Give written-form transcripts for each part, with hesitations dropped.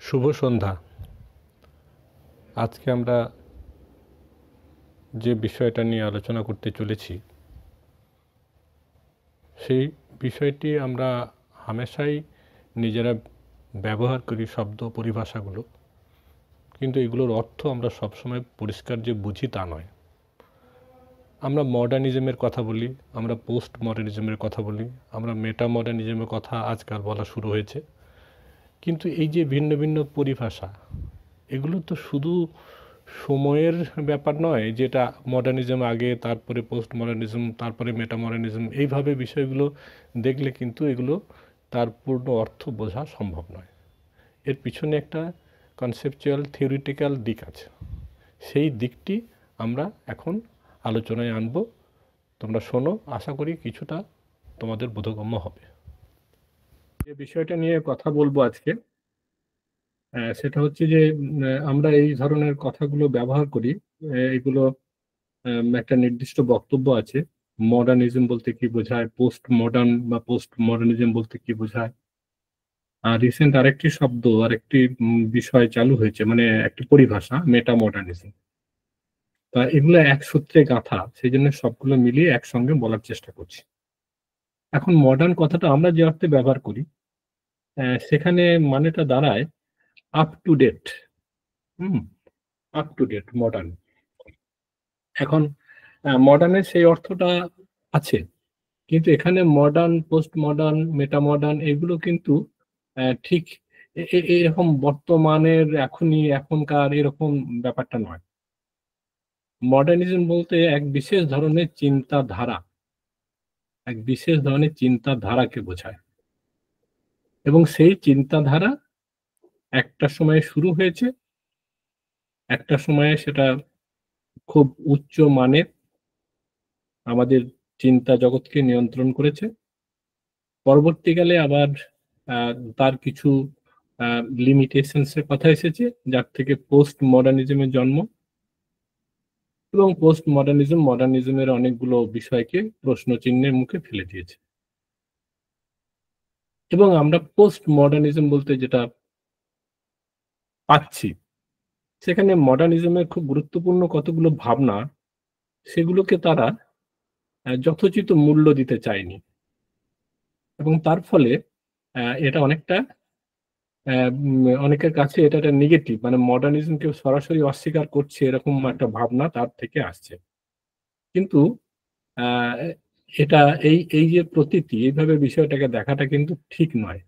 শুভ সন্ধ্যা। আজকে আমরা যে বিষয়টা নিয়ে আলোচনা করতে চলেছি সেই বিষয়টি আমরা হামেশাই নিজেরা ব্যবহার করি শব্দ পরিভাষাগুলো, কিন্তু এগুলোর অর্থ আমরা সবসময় পরিষ্কার যে বুঝি তা নয়। আমরা মডার্নিজমের কথা বলি, আমরা পোস্ট মডার্নিজমের কথা বলি, আমরা মেটা মডার্নিজমের কথা আজকাল বলা শুরু হয়েছে। কিন্তু এই যে ভিন্ন ভিন্ন পরিভাষা, এগুলো তো শুধু সময়ের ব্যাপার নয়, যেটা মডার্নিজম আগে, তারপরে পোস্ট মডার্নিজম, তারপরে মেটা মডার্নিজম, এইভাবে বিষয়গুলো দেখলে কিন্তু এগুলো তার পূর্ণ অর্থ বোঝা সম্ভব নয়। এর পিছনে একটা কনসেপচুয়াল থিওরিটিক্যাল দিক আছে, সেই দিকটি আমরা এখন আলোচনায় আনব। তোমরা শোনো, আশা করি কিছুটা তোমাদের বোধগম্য হবে। যে বিষয়টা নিয়ে কথা বলবো আজকে, সেটা হচ্ছে যে আমরা এই ধরনের কথাগুলো ব্যবহার করি। এগুলো একটা নির্দিষ্ট বক্তব্য আছে। মডার্নিজম বলতে কি বোঝায়, পোস্ট মডার্ন বা পোস্ট মডার্নিজম বলতে কি বোঝায়। আর রিসেন্ট আরেকটি শব্দ, আরেকটি বিষয় চালু হয়েছে, মানে একটি পরিভাষা, মেটা মডার্নিজম। তা এগুলো এক সূত্রে গাঁথা, সেই জন্য সবগুলো মিলিয়ে একসঙ্গে বলার চেষ্টা করছি। এখন মডার্ন কথাটা আমরা যে অর্থে ব্যবহার করি, সেখানে মানেটা দাঁড়ায় up to date. Up to date modern. এখন মডার্নের সেই অর্থটা আছে, কিন্তু এখানে modern, post modern, meta modern এগুলো কিন্তু ঠিক এরকম বর্তমানের, এখনই, এখনকার এরকম ব্যাপারটা নয়। মডার্নিজম বলতে এক বিশেষ ধরনের চিন্তাধারা, এক বিশেষ ধরনের চিন্তাধারাকে বোঝায়, এবং সেই চিন্তাধারা একটা সময়ে শুরু হয়েছে, একটা সময়ে সেটা খুব উচ্চ মানের আমাদের চিন্তা জগৎকে নিয়ন্ত্রণ করেছে। পরবর্তীকালে আবার তার কিছু লিমিটেশনস এর কথা এসেছে, যার থেকে পোস্ট মডার্নিজমের জন্ম। এবং পোস্ট মডার্নিজম মডার্নিজমের অনেকগুলো বিষয়কে প্রশ্ন চিহ্নের মুখে ফেলে দিয়েছে। এবং আমরা পোস্ট মডার্নিজম বলতে যেটা পাচ্ছি, সেখানে মডার্নিজমের খুব গুরুত্বপূর্ণ কতগুলো ভাবনা, সেগুলোকে তারা যথোচিত মূল্য দিতে চায়নি, এবং তার ফলে এটা অনেকটা অনেকের কাছে এটা একটা নেগেটিভ, মানে মডার্নিজমকে সরাসরি অস্বীকার করছে এরকম একটা ভাবনা তার থেকে আসছে। কিন্তু আহ, এটা এই এই যে প্রতীতি, এইভাবে বিষয়টাকে দেখাটা কিন্তু ঠিক নয়।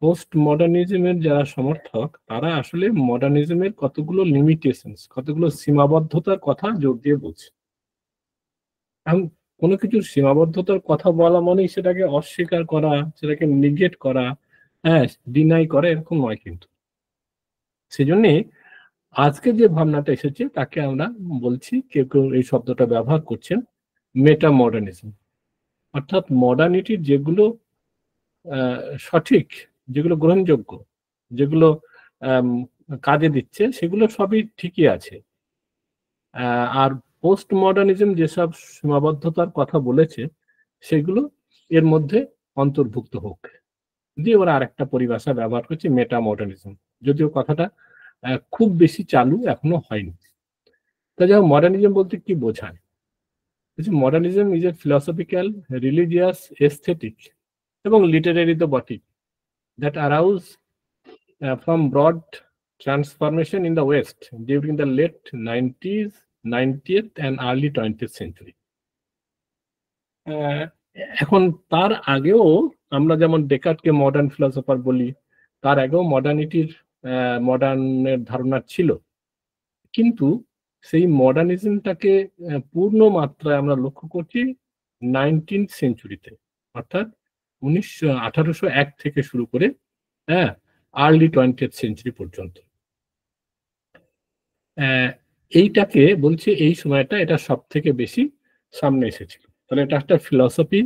পোস্ট মডার্নিজমের যারা সমর্থক, তারা আসলে মডার্নিজমের কতগুলো লিমিটেশনস, কতগুলো সীমাবদ্ধতার কথা জোর দিয়ে বলছে। এখন কোনো কিছুর সীমাবদ্ধতার কথা বলা মানেই সেটাকে অস্বীকার করা, সেটাকে নিগেট করা, হ্যাঁ, ডিনাই করা, এরকম নয় কিন্তু। সেজন্যে আজকে যে ভাবনাটা এসেছে তাকে আমরা বলছি, কেউ কেউ এই শব্দটা ব্যবহার করছেন, মেটা মডার্নিজম। অর্থাৎ মডার্নিটির যেগুলো সঠিক, যেগুলো গ্রহণযোগ্য, যেগুলো আম, কাজে দিচ্ছে, সেগুলো সবই ঠিকই আছে। আর পোস্ট মডার্নিজম যেসব সীমাবদ্ধতার কথা বলেছে, সেগুলো এর মধ্যে অন্তর্ভুক্ত হোক। দিয়ে ওরা আরেকটা পরিভাষা ব্যবহার করছে, মেটা মডার্নিজম, যদিও কথাটা খুব বেশি চালু এখনো হয়নি। তা যাই হোক, মডার্নিজম বলতে কি বোঝায়? Modernism is A philosophical, religious, aesthetic এবং লিটারেরি তো বটে, that arose from broad transformation in the West during the late 90s, 90th and early 20th century. আহ, এখন তার আগেও আমরা যেমন ডেকার্টকে মডার্ন ফিলসফার বলি, তার আগেও মডার্নিটির, মডার্নের ধারণা ছিল। কিন্তু সেই মডার্নিজমটাকে পূর্ণ মাত্রায় আমরা লক্ষ্য করছি 19th সেঞ্চুরিতে, অর্থাৎ 1801 থেকে শুরু করে, হ্যাঁ, আর্লি 20th সেঞ্চুরি পর্যন্ত। আহ, এইটাকে বলছে, এই সময়টা এটা সব থেকে বেশি সামনে এসেছিল। তাহলে এটা একটা ফিলসফি,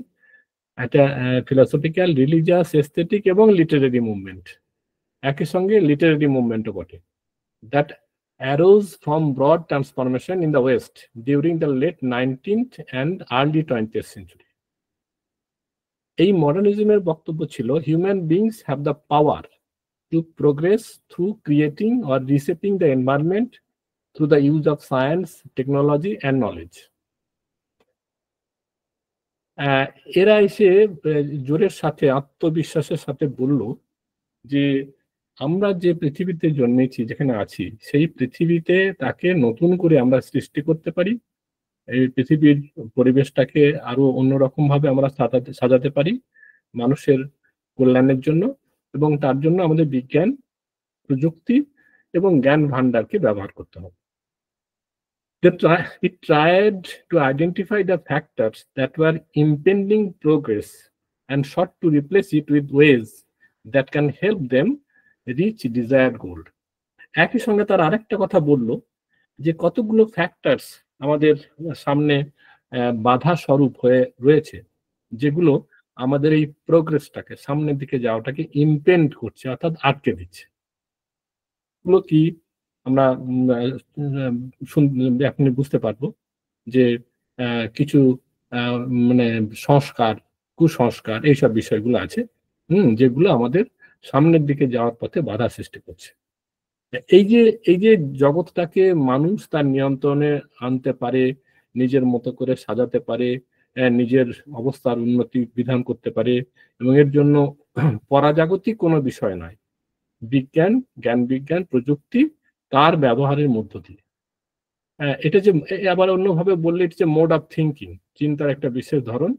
একটা ফিলসফিক্যাল, রিলিজিয়াস, এস্থেটিক এবং লিটারেরি মুভমেন্ট, একই সঙ্গে লিটারেরি মুভমেন্টও বটে, that arose from broad transformation in the West during the late 19th and early 20th century. এই মডার্নিজমের বক্তব্য ছিল, human beings have the power to progress through creating or reshaping the environment through the use of science, technology, and knowledge. এরা এসে জোরের সাথে আত্মবিশ্বাসের সাথে বলল যে আমরা যে পৃথিবীতে জন্মেছি, যেখানে আছি, সেই পৃথিবীতে তাকে নতুন করে আমরা সৃষ্টি করতে পারি। এই পৃথিবীর পরিবেশটাকে আরো অন্যরকম ভাবে আমরা সাজাতে পারি মানুষের কল্যাণের জন্য, এবং তার জন্য আমাদের বিজ্ঞান, প্রযুক্তি এবং জ্ঞান ভান্ডারকে ব্যবহার করতে হবে। It tried to identify the factors that were impeding progress and sought to replace it with ways that can help them reach desired goal. একই সঙ্গে তার আরেকটা কথা বলল যে কতগুলো ফ্যাক্টরস আমাদের সামনে বাধা স্বরূপ হয়ে রয়েছে, যেগুলো আমাদের এই প্রোগ্রেসটাকে, সামনের দিকে যাওয়াটাকে ইমপেন্ড করছে, অর্থাৎ আটকে দিচ্ছে। এগুলো কি আমরা এখন বুঝতে পারবো যে কিছু মানে সংস্কার, কুসংস্কার, এইসব বিষয়গুলো আছে যেগুলো আমাদের সামনের দিকে যাওয়ার পথে বাধা সৃষ্টি করছে। এই যে জগৎটাকে মানুষ তার নিয়ন্ত্রণে আনতে পারে, নিজের মতো করে সাজাতে পারে, নিজের অবস্থার উন্নতি বিধান করতে পারে, এবং এর জন্য পরাজাগতিক কোনো বিষয় নয়, বিজ্ঞান, জ্ঞান বিজ্ঞান, প্রযুক্তি, তার ব্যবহারের মধ্য দিয়ে। এটা যে আবার অন্যভাবে বললে এটা যে মোড অফ থিঙ্কিং, চিন্তার একটা বিশেষ ধরন,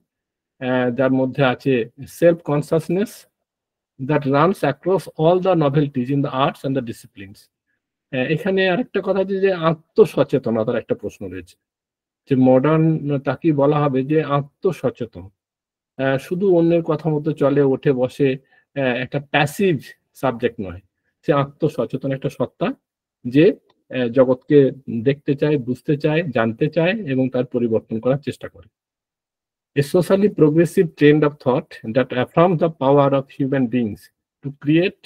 যার মধ্যে আছে self consciousness that runs across all the novelties in the arts and the disciplines. এখানে আরেকটা কথা যে আত্মসচেতনতার একটা প্রশ্ন রয়েছে, যে মডার্ন তাকে বলা হবে যে আত্মসচেতন, শুধু অন্যের কথা মতো চলে ওঠে বসে একটা প্যাসিভ সাবজেক্ট নয়, সে আত্মসচেতন একটা সত্তা, যে জগৎকে দেখতে চায়, বুঝতে চায়, জানতে চায় এবং তার পরিবর্তন করার চেষ্টা করে। A socially progressive trend of thought that affirms the power of human beings to create,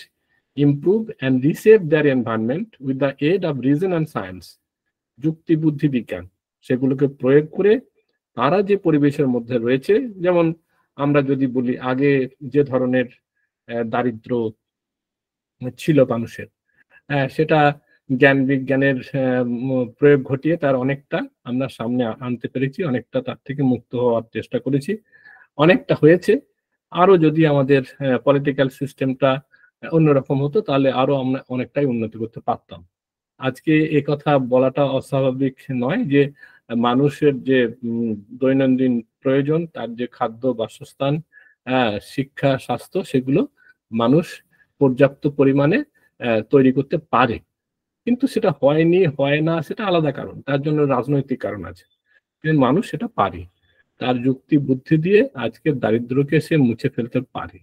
improve, and reshape their environment with the aid of reason and science. যুক্তি, বুদ্ধি, বিজ্ঞান, সেগুলোকে প্রয়োগ করে তারা যে পরিবেশের মধ্যে রয়েছে, যেমন আমরা যদি বলি আগে যে ধরনের দারিদ্র ছিল মানুষের, সেটা জ্ঞান বিজ্ঞানের প্রয়োগ ঘটিয়ে তার অনেকটা আমরা সামনে আনতে পেরেছি, অনেকটা তার থেকে মুক্ত হওয়ার চেষ্টা করেছি, অনেকটা হয়েছে। আরো যদি আমাদের পলিটিক্যাল সিস্টেমটা অন্যরকম হতো, তাহলে আরো আমরা অনেকটাই উন্নতি করতে পারতাম। আজকে এ কথা বলাটা অস্বাভাবিক নয় যে মানুষের যে দৈনন্দিন প্রয়োজন, তার যে খাদ্য, বাসস্থান, শিক্ষা, স্বাস্থ্য, সেগুলো মানুষ পর্যাপ্ত পরিমাণে তৈরি করতে পারে, কিন্তু সেটা হয়নি, হয় না, সেটা আলাদা কারণ, তার জন্য রাজনৈতিক কারণ আছে, কিন্তু মানুষ সেটা পারে, তার যুক্তি বুদ্ধি দিয়ে আজকের দারিদ্র্যকে সে মুছে ফেলতে পারে।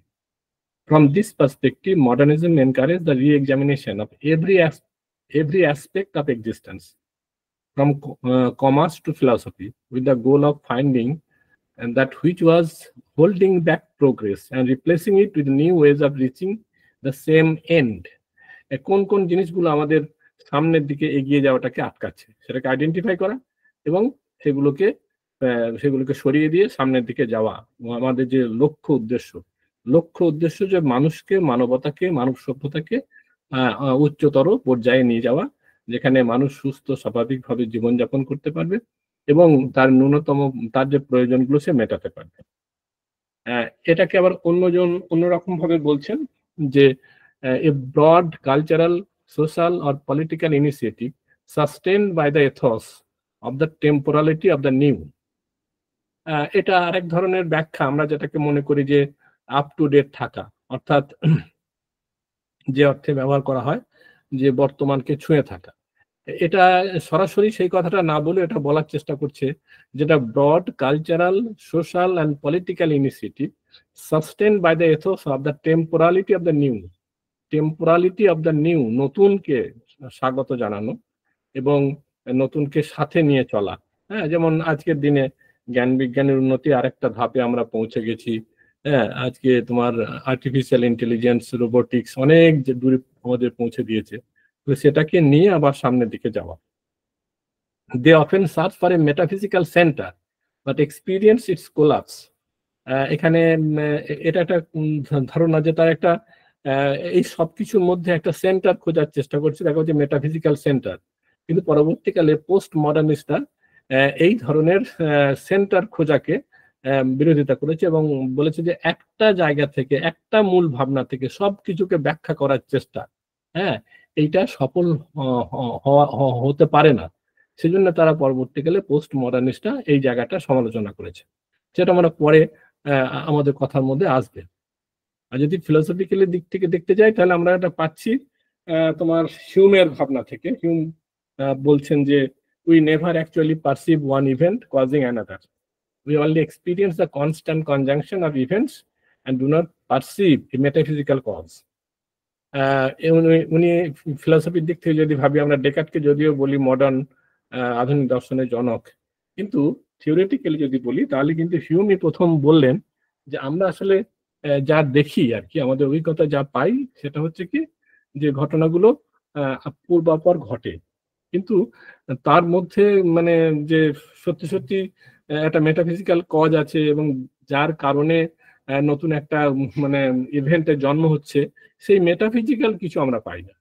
From this perspective, modernism encourages the re-examination of every aspect of existence, from commerce to philosophy, with the goal of finding that which was holding back progress and replacing it with new ways of reaching the same end. কোন কোন জিনিসগুলো আমাদের সামনের দিকে এগিয়ে যাওয়াটাকে আটকাচ্ছে, সেটাকে identify করা এবং সেগুলোকে সরিয়ে দিয়ে সামনের দিকে যাওয়া। আমাদের যে লক্ষ্য উদ্দেশ্য যে মানুষকে, মানবতাকে, মানব সভ্যতাকে উচ্চতর পর্যায়ে নিয়ে যাওয়া, যেখানে মানুষ সুস্থ স্বাভাবিকভাবে জীবনযাপন করতে পারবে এবং তার ন্যূনতম তার যে প্রয়োজনগুলো সে মেটাতে পারবে। এটাকে আবার অন্যরকম ভাবে বলছেন যে a broad cultural, social or political initiative sustained by the ethos of the temporality of the new. এটা আরেক ধরনের ব্যাখ্যা, আমরা যেটাকে মনে করি যে আপ টু ডেট থাকা, অর্থাৎ যে অর্থে ব্যবহার করা হয় যে বর্তমানকে ছুঁয়ে থাকা। এটা সরাসরি সেই কথাটা না বলে এটা বলার চেষ্টা করছে যেটা broad cultural, social and political initiative sustained by the ethos of the temporality of the new. Temporality of the new, নতুনকে স্বাগত জানানো এবং নতুনকে সাথে নিয়ে চলা। হ্যাঁ, যেমন আজকের দিনে জ্ঞান বিজ্ঞানের উন্নতি আরেকটা ধাপে আমরা পৌঁছে গেছি। হ্যাঁ, আজকে তোমার আর্টিফিশিয়াল ইন্টেলিজেন্স, রোবোটিক্স অনেক দূরে আমাদের পৌঁছে দিয়েছে, তো সেটাকে নিয়ে আবার সামনের দিকে যাওয়া। They often search for a metaphysical center but experience its collapse. এখানে এটা একটা ধারণা যে তার একটা এই সবকিছুর মধ্যে একটা সেন্টার খোঁজার চেষ্টা করছে, দেখা হচ্ছে মেটাফিজিক্যাল সেন্টার। কিন্তু পরবর্তীকালে পোস্ট মডার্নিস্টরা এই ধরনের সেন্টার খোঁজাকে বিরোধিতা করেছে এবং বলেছে যে একটা জায়গা থেকে, একটা মূল ভাবনা থেকে সবকিছুকে ব্যাখ্যা করার চেষ্টা, হ্যাঁ, এইটা সফল হতে পারে না। সেজন্য তারা পরবর্তীকালে পোস্ট মডার্নিস্টরা এই জায়গাটা সমালোচনা করেছে। সেটা আমরা পরে আমাদের কথার মধ্যে আসবে। আর যদি ফিলোসফিক্যালি দিক থেকে দেখতে যাই, তাহলে আমরা এটা পাচ্ছি তোমার হিউমের ভাবনা থেকে। হিউম বলছেন যে we never actually perceive one event causing another, we only experience the constant conjunction of events and do not perceive a metaphysical cause. উনি ফিলোসফির দিক থেকে যদি ভাবি, আমরা ডেকার্টকে যদিও বলি মডার্ন আধুনিক দর্শনের জনক, কিন্তু থিওরিটিক্যালি যদি বলি তাহলে কিন্তু হিউমই প্রথম বললেন যে আমরা আসলে যা দেখি আর কি, আমাদের অভিজ্ঞতা যা পাই সেটা হচ্ছে কি যে ঘটনাগুলো পূর্বাপর ঘটে, কিন্তু তার মধ্যে মানে যে সত্যি সত্যি একটা মেটাফিজিক্যাল কজ আছে এবং যার কারণে নতুন একটা মানে ইভেন্টের জন্ম হচ্ছে, সেই মেটাফিজিক্যাল কিছু আমরা পাই না।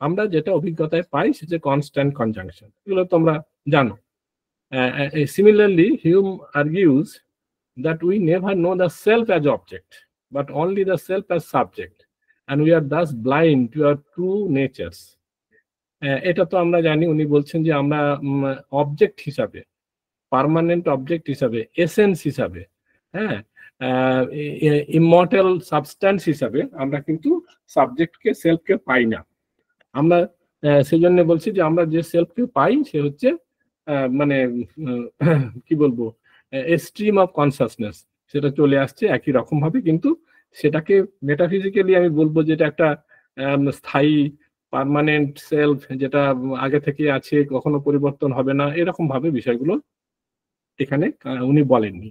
আমরা যেটা অভিজ্ঞতায় পাই সেটা কনস্ট্যান্ট কনজাংশন, এগুলো তোমরা জানো। Similarly Hume argues that we never know the self as object, but only the self as subject, and we are thus blind to our true natures. এটা তো আমরা জানি, উনি বলছেন যে আমরা অবজেক্ট হিসাবে, পার্মানেন্ট অবজেক্ট হিসাবে, এসেন্স হিসাবে, হ্যাঁ, ইমর্টাল সাবস্ট্যান্স হিসাবে আমরা কিন্তু সাবজেক্টকে, সেলফকে পাই না। আমরা সেই জন্য বলছি যে আমরা যে সেলফকে পাই সে হচ্ছে মানে কি বলবো, স্ট্রিম অফ কনসাসনেস, সেটা চলে আসছে একই রকম ভাবে, কিন্তু সেটাকে মেটাফিজিক্যালি আমি বলবো যেটা একটা স্থায়ী পার্মানেন্ট সেলফ, যেটা আগে থেকে আছে, কখনো পরিবর্তন হবে না, এরকম ভাবে বিষয়গুলো এখানে উনি বলেননি।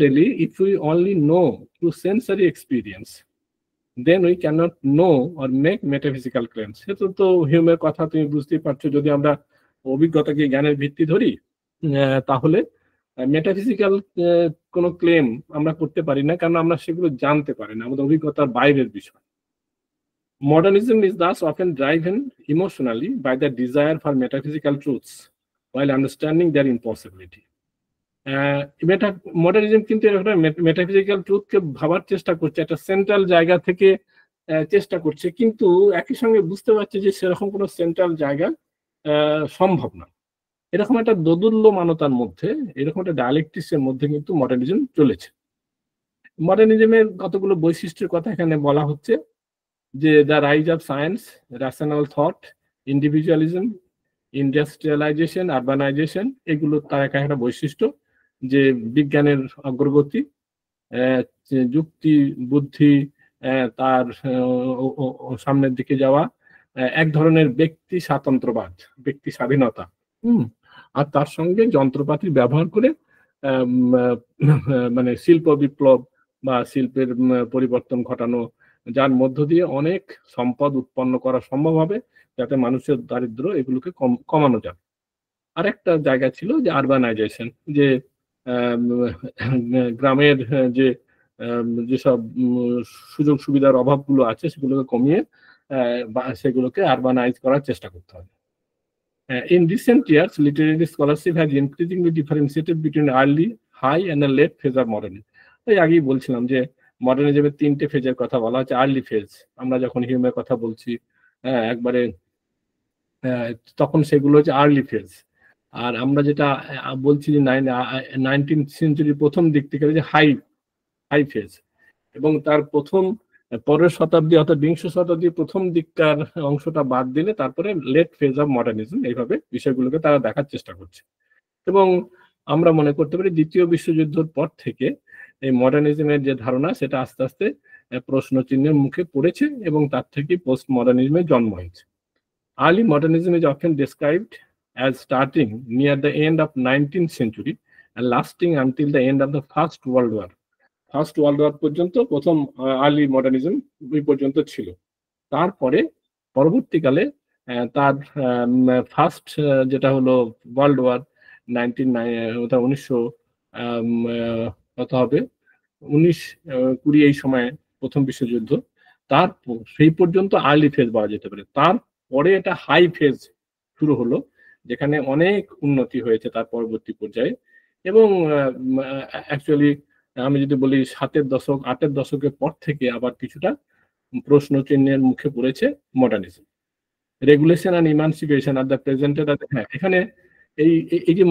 Really, if we only know through sensory experience, then we cannot know or make metaphysical claims. সেটা তো হিউমের কথা তুমি বুঝতেই পারছো, যদি আমরা অভিজ্ঞতাকে জ্ঞানের ভিত্তি ধরি তাহলে মেটাফিজিক্যাল কোনো ক্লেম আমরা করতে পারি না, কারণ আমরা সেগুলো জানতে পারি না, আমাদের অভিজ্ঞতার বাইরের বিষয়। Modernism is thus often driven emotionally by the desire for metaphysical truths while understanding their impossibility. Modernism কিন্তু একটা মেটাফিজিক্যাল ট্রুথকে ভাবার চেষ্টা করছে, একটা সেন্ট্রাল জায়গা থেকে চেষ্টা করছে, কিন্তু একই সঙ্গে বুঝতে পারছে যে সেরকম কোনো সেন্ট্রাল জায়গা সম্ভব না। এরকম একটা দোদুল্যমানতার মধ্যে, এরকম একটা ডায়ালেকটিক্সের মধ্যে কিন্তু মডার্নিজম চলেছে। মডার্নিজমের কতগুলো বৈশিষ্ট্যের কথা এখানে বলা হচ্ছে, যে the rise of science, rational thought, individualism, industrialisation, urbanisation, এগুলো তার একটা বৈশিষ্ট্য, যে বিজ্ঞানের অগ্রগতি, যুক্তি বুদ্ধি তার সামনের দিকে যাওয়া, এক ধরনের ব্যক্তি স্বাতন্ত্র্যবাদ, ব্যক্তি স্বাধীনতা, আর তার সঙ্গে যন্ত্রপাতি ব্যবহার করে মানে শিল্প বিপ্লব বা শিল্পের পরিবর্তন ঘটানো, যার মধ্য দিয়ে অনেক সম্পদ উৎপন্ন করা সম্ভব হবে, যাতে মানুষের দারিদ্র এগুলোকে কমানো যায়। আরেকটা জায়গা ছিল যে আরবানাইজেশন, যে গ্রামের যে যেসব সুযোগ সুবিধার অভাবগুলো আছে সেগুলোকে কমিয়ে সেগুলোকে আরবানাইজ করার চেষ্টা করতে হবে। In recent years, literary scholarship has increasingly differentiated between early, high and a late phase of modernism. তাই আগেই বলছিলাম যে মডার্নিজমের তিনটে ফেজের কথা বলা হচ্ছে। আর্লি ফেজ, আমরা যখন হিউমের কথা বলছি একবারে, তখন সেগুলো হচ্ছে আর্লি ফেজ। আর আমরা যেটা বলছি যে 19th সেঞ্চুরির প্রথম দিক থেকে যে হাই ফেজ, এবং তার প্রথম পরের শতাব্দী অর্থাৎ বিংশ শতাব্দীর প্রথম দিককার অংশটা বাদ দিলে তারপরে লেট ফেজ অফ মডার্নিজম, এইভাবে বিষয়গুলোকে তারা দেখার চেষ্টা করছে। এবং আমরা মনে করতে পারি দ্বিতীয় বিশ্বযুদ্ধের পর থেকে এই মডার্নিজমের যে ধারণা সেটা আস্তে আস্তে প্রশ্ন চিহ্নের মুখে পড়েছে এবং তার থেকে পোস্ট মডার্নিজমের জন্ম হয়েছে। Early modernism is often described as starting near the end of 19th century and lasting until the end of the First World War. First world war পর্যন্ত প্রথম আর্লি মডার্নিজম ওই পর্যন্ত ছিল। তারপরে পরবর্তীকালে তার ফার্স্ট যেটা হলো ওয়ার্ল্ড ওয়ার 1920 কত হবে 1920 এই সময়ে প্রথম বিশ্বযুদ্ধ, সেই পর্যন্ত আর্লি ফেজ বলা যেতে পারে। তারপরে এটা হাই ফেজ শুরু হলো, যেখানে অনেক উন্নতি হয়েছে তার পরবর্তী পর্যায়ে। এবং অ্যাকচুয়ালি আমি যদি বলি 7-এর দশক 8-এর দশকের পর থেকে আবার কিছুটা প্রশ্ন চিহ্নের মুখে পড়েছে modernism. Regulation and emancipation are the presented. হ্যাঁ, এখানে এই যে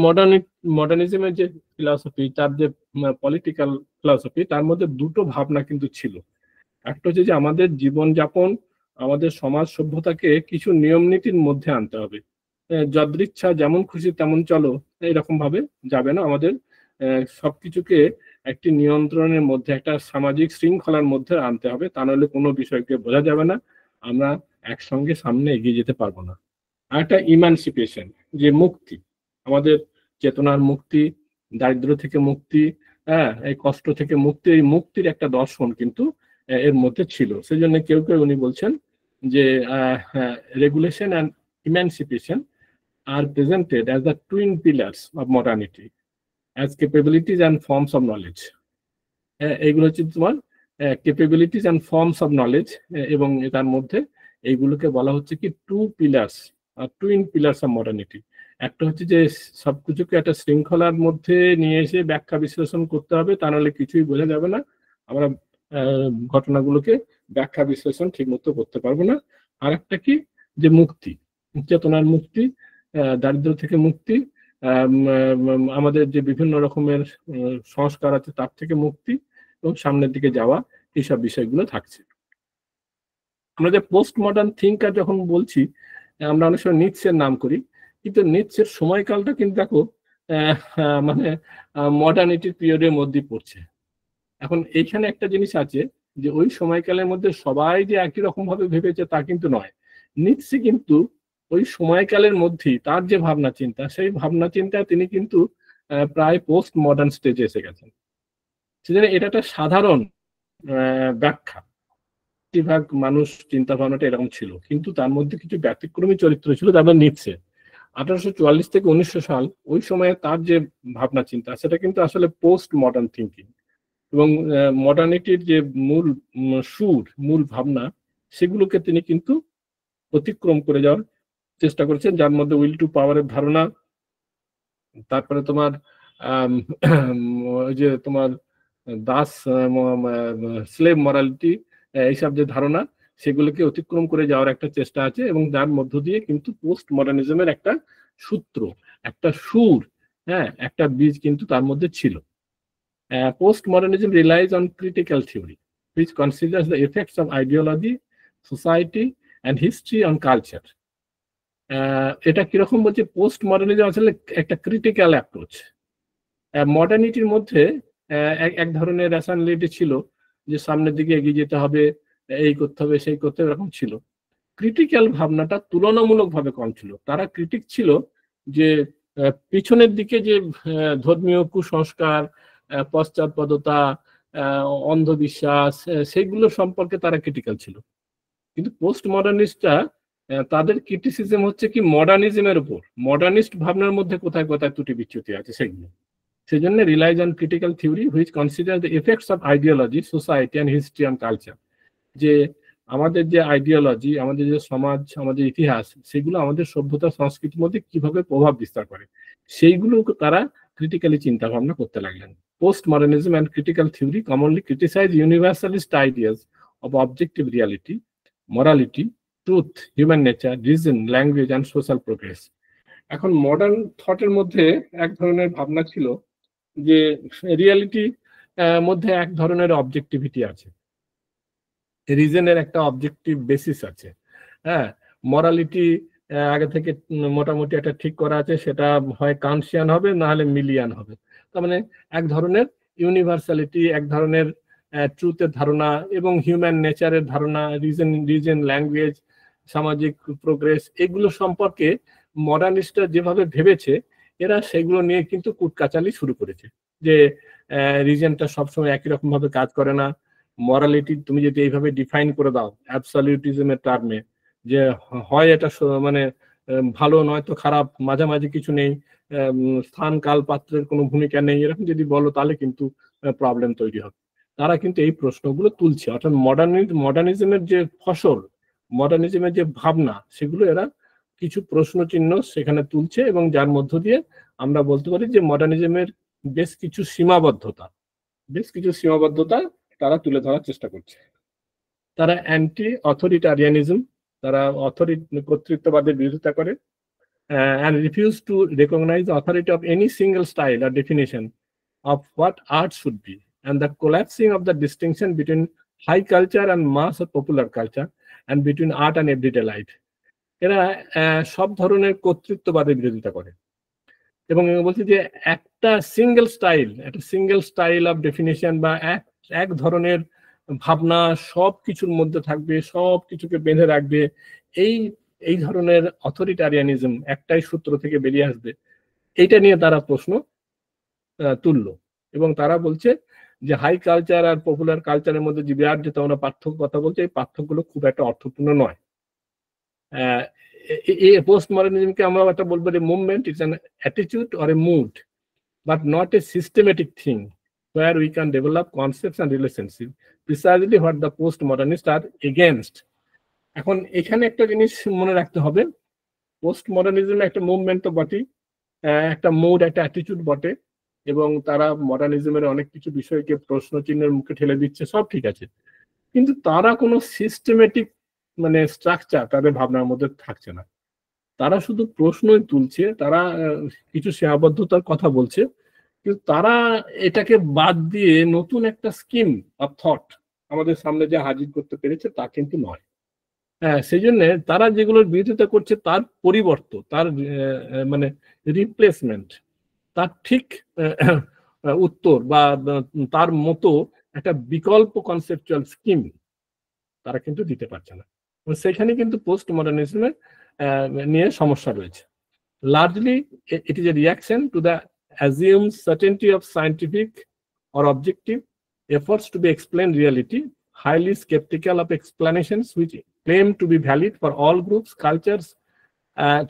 মডার্নিজমের যে ফিলসফি, তার যে পলিটিক্যাল ফিলসফি, তার মধ্যে দুটো ভাবনা কিন্তু ছিল। একটা হচ্ছে যে আমাদের জীবনযাপন, আমাদের সমাজ সভ্যতাকে কিছু নিয়ম নীতির মধ্যে আনতে হবে। যদৃচ্ছা যেমন খুশি তেমন চলো এরকম ভাবে যাবে না, আমাদের সবকিছুকে একটি নিয়ন্ত্রণের মধ্যে, একটা সামাজিক শৃঙ্খলার মধ্যে আনতে হবে, তা নাহলে কোনো বিষয়কে বোঝা যাবে না, আমরা একসঙ্গে সামনে এগিয়ে যেতে পারবো না। আর একটা ইমানসিপেশন, যে মুক্তি, আমাদের চেতনার মুক্তি, দারিদ্র থেকে মুক্তি, হ্যাঁ, এই কষ্ট থেকে মুক্তি, এই মুক্তির একটা দর্শন কিন্তু এর মধ্যে ছিল। সেই জন্য কেউ কেউ উনি বলছেন যে regulation and emancipation are presented as the twin pillars of modernity, as capabilities and forms of knowledge. এইগুলো হচ্ছে তোমার capabilities and forms of knowledge, এবং এটার মধ্যে এইগুলোকে বলা হচ্ছে কি টুইন পিলার্স অফ মডার্নিটি। একটা হচ্ছে যে সবকিছুকে একটা শৃঙ্খলার মধ্যে নিয়ে এসে ব্যাখ্যা বিশ্লেষণ করতে হবে, তা নাহলে কিছুই বোঝা যাবে না, আমরা ঘটনাগুলোকে ব্যাখ্যা বিশ্লেষণ ঠিক মতো করতে পারবো না। আর একটা কি, যে মুক্তি, চেতনার মুক্তি, দারিদ্র থেকে মুক্তি, আমাদের যে বিভিন্ন রকমের সংস্কার আছে তার থেকে মুক্তি এবং সামনের দিকে যাওয়া, এইসব বিষয়গুলো থাকছে। আমরা যে পোস্ট মডার্ন থিঙ্কার যখন বলছি, আমরা অনেক সময় নিৎসের নাম করি, কিন্তু নিৎসের সময়কালটা কিন্তু দেখো মানে মডার্নিটির পিরিয়ডের মধ্যেই পড়ছে। এখন এইখানে একটা জিনিস আছে যে ওই সময়কালের মধ্যে সবাই যে একই রকম ভাবে ভেবেছে তা কিন্তু নয়। নিৎসে কিন্তু ওই সময়কালের মধ্যেই তার যে ভাবনা চিন্তা, সেই ভাবনা চিন্তা তিনি কিন্তু প্রায় পোস্ট মডার্ন স্টেজে এসে গেছেন। সেজন্য এটা একটা সাধারণ ব্যাখ্যা, বেশিরভাগ মানুষ চিন্তা ভাবনাটা এরকম ছিল, কিন্তু তার মধ্যে কিছু ব্যতিক্রমী চরিত্র ছিল, তারপর নিচ্ছে 1844 থেকে 1900 সাল, ওই সময়ে তার যে ভাবনা চিন্তা সেটা কিন্তু আসলে পোস্ট মডার্ন থিঙ্কিং, এবং মডার্নিটির যে মূল ভাবনা, সেগুলোকে তিনি কিন্তু অতিক্রম করে যাওয়ার চেষ্টা করেছেন, যার মধ্যে উইল টু পাওয়ারের ধারণা, তারপরে তোমার ওই যে তোমার দাস স্লেভ মরালিটি, এইসব যে ধারণা, সেগুলোকে অতিক্রম করে যাওয়ার একটা চেষ্টা আছে, এবং যার মধ্য দিয়ে কিন্তু পোস্ট মডার্নিজমের একটা সূত্র, একটা সুর, হ্যাঁ, একটা বীজ কিন্তু তার মধ্যে ছিল। Postmodernism relies on critical theory, which considers the effects of ideology, society, and history on culture. এটা কিরকম বলছে, পোস্ট মডার্নিজম আসলে একটা ক্রিটিক্যাল অ্যাপ্রোচ। মডার্নিটির মধ্যে এক ধরনের রেশনালিটি ছিল, যে সামনের দিকে এগিয়ে যেতে হবে, এই করতে হবে, সেই করতে হবে, এরকম ছিল। ক্রিটিক্যাল ভাবনাটা তুলনামূলকভাবে কম ছিল। তারা ক্রিটিক ছিল যে পিছনের দিকে যে ধর্মীয় কুসংস্কার, পশ্চাৎপদতা, অন্ধবিশ্বাস, সেগুলো সম্পর্কে তারা ক্রিটিক্যাল ছিল। কিন্তু পোস্ট মডার্নিস্টরা তাদের ক্রিটিসিজম হচ্ছে কি মডার্নিজমের উপর, মডার্নিস্ট ভাবনার মধ্যে কোথায় কোথায় ত্রুটি বিচ্যুতি আছে সেগুলো। সেই জন্য realise on critical theory which consider the effects of ideology, society and history and culture. যে আমাদের যে আইডিওলজি, আমাদের যে সমাজ, আমাদের ইতিহাস, সেগুলো আমাদের সভ্যতা সংস্কৃতির মধ্যে কিভাবে প্রভাব বিস্তার করে, সেইগুলো তারা ক্রিটিক্যালি চিন্তা ভাবনা করতে লাগলেন। Post modernism and critical theory commonly criticise universalist ideas of objective reality, morality, truth, human nature, reason, language and social progress. এখন মডার্ন থটের মধ্যে এক ধরনের ভাবনা ছিল যে রিয়ালিটি মধ্যে এক ধরনের অবজেক্টিভিটি আছে, রিজনের একটা অবজেক্টিভ বেসিস আছে, হ্যাঁ, মরালিটি আগে থেকে মোটামুটি একটা ঠিক করা আছে, সেটা হয় কান্সিয়ান হবে, না হলে মিলিয়ান হবে। তার মানে এক ধরনের ইউনিভার্সালিটি, এক ধরনের ট্রুথের ধারণা, এবং হিউম্যান নেচারের ধারণা, রিজন, ল্যাঙ্গুয়েজ, সামাজিক প্রোগ্রেস, এগুলো সম্পর্কে মডার্নিস্টরা যেভাবে ভেবেছে, এরা সেগুলো নিয়ে কিন্তু কুটকাচালি শুরু করেছে, যে রিজনটা সবসময় একই রকম ভাবে কাজ করে না। মরালিটি তুমি যদি এইভাবে ডিফাইন করে দাও অ্যাবসলিউটিজমের টার্মে, যে হয় এটা মানে ভালো নয় তো খারাপ, মাঝামাঝি কিছু নেই, স্থান কাল পাত্রের কোনো ভূমিকা নেই, এরকম যদি বলো তাহলে কিন্তু প্রবলেম তৈরি হবে। তারা কিন্তু এই প্রশ্নগুলো তুলছে, অর্থাৎ মডার্নিজমের যে ফসল, মডার্নিজমের যে ভাবনা, সেগুলো এরা কিছু প্রশ্ন চিহ্ন সেখানে তুলছে, এবং যার মধ্য দিয়ে আমরা বলতে পারি যে মডার্নিজমের বেশ কিছু সীমাবদ্ধতা তারা তুলে ধরার চেষ্টা করছে। তারা অ্যান্টি অথরিটারিয়ানিজম, তারা কর্তৃত্ববাদের বিরোধিতা করে, and refuse to recognize the authority of any single style or definition of what art should be, and the collapsing of the distinction between high culture and mass or popular culture, and between art and everyday life. এরা সব ধরনের কর্তৃত্ববাদের বিরোধিতা করে, এবং বলছে যে একটা single style of definition বা এক ধরনের ভাবনা সব কিছুর মধ্যে থাকবে, সব কিছুকে বেঁধে রাখবে, এই ধরনের অথরিটারিয়ানিজম একটাই সূত্র থেকে বেরিয়ে আসবে, এইটা নিয়ে তারা প্রশ্ন তুললো। এবং তারা বলছে যে হাই কালচার আর পপুলার কালচারের মধ্যে যে বিরাট যে তোমরা পার্থক্য কথা বলছে, এই পার্থক্যগুলো খুব একটা অর্থপূর্ণ নয়। এই পোস্ট মডার্নিজমকে আমরা একটা বলবো যে movement is an attitude or a mood, but not a systematic thing where we can develop concepts and relationships, precisely what the postmodernists are against. এখন এখানে একটা জিনিস মনে রাখতে হবে, পোস্ট মডার্নিজম একটা মুভমেন্ট তো বটেই, একটা মুড, একটা অ্যাটিটিউড বটে, এবং তারা মডার্নিজমের অনেক কিছু বিষয়কে প্রশ্ন চিহ্নের মুখে ঠেলে দিচ্ছে, সব ঠিক আছে, কিন্তু তারা কোনো সিস্টেমেটিক মানে স্ট্রাকচার তাদের ভাবনার মধ্যে থাকছে না। তারা শুধু প্রশ্নই তুলছে, তারা কিছু সীমাবদ্ধতার কথা বলছে, কিন্তু তারা এটাকে বাদ দিয়ে নতুন একটা স্কিম অফ থট আমাদের সামনে যে হাজির করতে পেরেছে তা কিন্তু নয়। হ্যাঁ, সেই জন্য তারা যেগুলোর বিরোধিতা করছে তার পরিবর্তন, তার মানে রিপ্লেসমেন্ট, তার ঠিক উত্তর বা তার মতো একটা বিকল্প কনসেপচুয়াল স্কিম তারা কিন্তু দিতে পারছে না। সেখানে কিন্তু পোস্ট মডার্নিজমের নিয়ে সমস্যা রয়েছে। Largely it is a reaction to the assumed certainty of scientific or objective efforts to be explained reality, highly skeptical of explanations which claim to be valid for all groups, cultures,